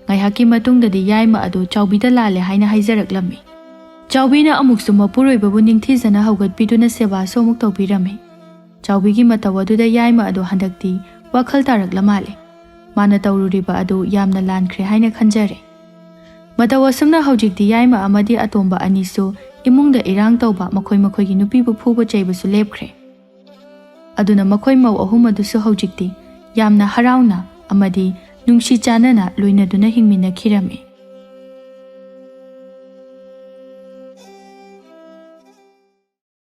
S1: ꯉꯥꯏꯍꯥꯛꯀꯤ ꯃꯇꯨꯡꯗꯗꯤ ꯌꯥꯏꯃ ꯑꯗꯨ ꯆꯥꯎꯕꯤꯗ ꯂꯥꯜꯂꯦ ꯍꯥꯏꯅ ꯍꯥꯏꯖꯔꯛꯂꯝꯃꯤ ꯆꯥꯎꯕꯤꯅ ꯑꯃꯨꯛꯁꯨ ꯃꯄꯨꯔꯣꯏꯕꯕꯨ ꯅꯤꯡꯊꯤꯖꯅ ꯍꯧꯒꯠꯄꯤꯗꯨꯅ ꯁꯦꯕꯥꯁꯨ ꯑꯃꯨꯛ ꯇꯧꯕꯤꯔꯝꯃꯤ ꯆꯥꯎꯕꯤꯒꯤ ꯃꯇꯧ ꯑꯗꯨꯗ ꯌꯥꯏꯃ ꯑꯗꯨ ꯍꯟꯗꯛꯇꯤ ꯋꯥꯈꯜ ꯇꯥꯔꯛꯂ ꯃꯥꯜꯂꯦ ꯃꯥꯅ ꯇꯧꯔꯨꯔꯤꯕ ꯑꯗꯨ ꯌꯥꯝꯅ ꯂꯥꯟꯈ꯭ꯔꯦ ꯍꯥꯏꯅ ꯈꯟꯖꯔꯦ ꯃꯇꯧ ꯑꯁꯨꯝꯅ ꯍꯧꯖꯤꯛꯇꯤ ꯌꯥꯏꯃ ꯑꯃꯗꯤ ꯑꯇꯣꯝꯕ ꯑꯅꯤꯁꯨ ꯏꯃꯨꯡꯗ ꯏꯔꯥꯡ ꯇꯧꯕ ꯃꯈꯣꯏꯒꯤ ꯅꯨꯄꯤꯕꯨ ꯐꯨꯕ ꯆꯩꯕꯁꯨ ꯂꯦꯞꯈ꯭ꯔꯦ ꯑꯗꯨꯅ ꯃꯈꯣꯏ ꯃꯧ ꯑꯍꯨꯝ ꯑꯗꯨꯁꯨ ꯍꯧꯖꯤꯛꯇꯤ ꯌꯥꯝꯅ ꯍꯔꯥꯎꯅ ꯑꯃꯗꯤ ꯅꯨꯡꯁꯤ ꯆꯥꯟꯅꯅ ꯂꯣꯏꯅꯗꯨꯅ ꯍꯤꯡꯃꯤꯟꯅꯈꯤꯔꯝꯃꯤ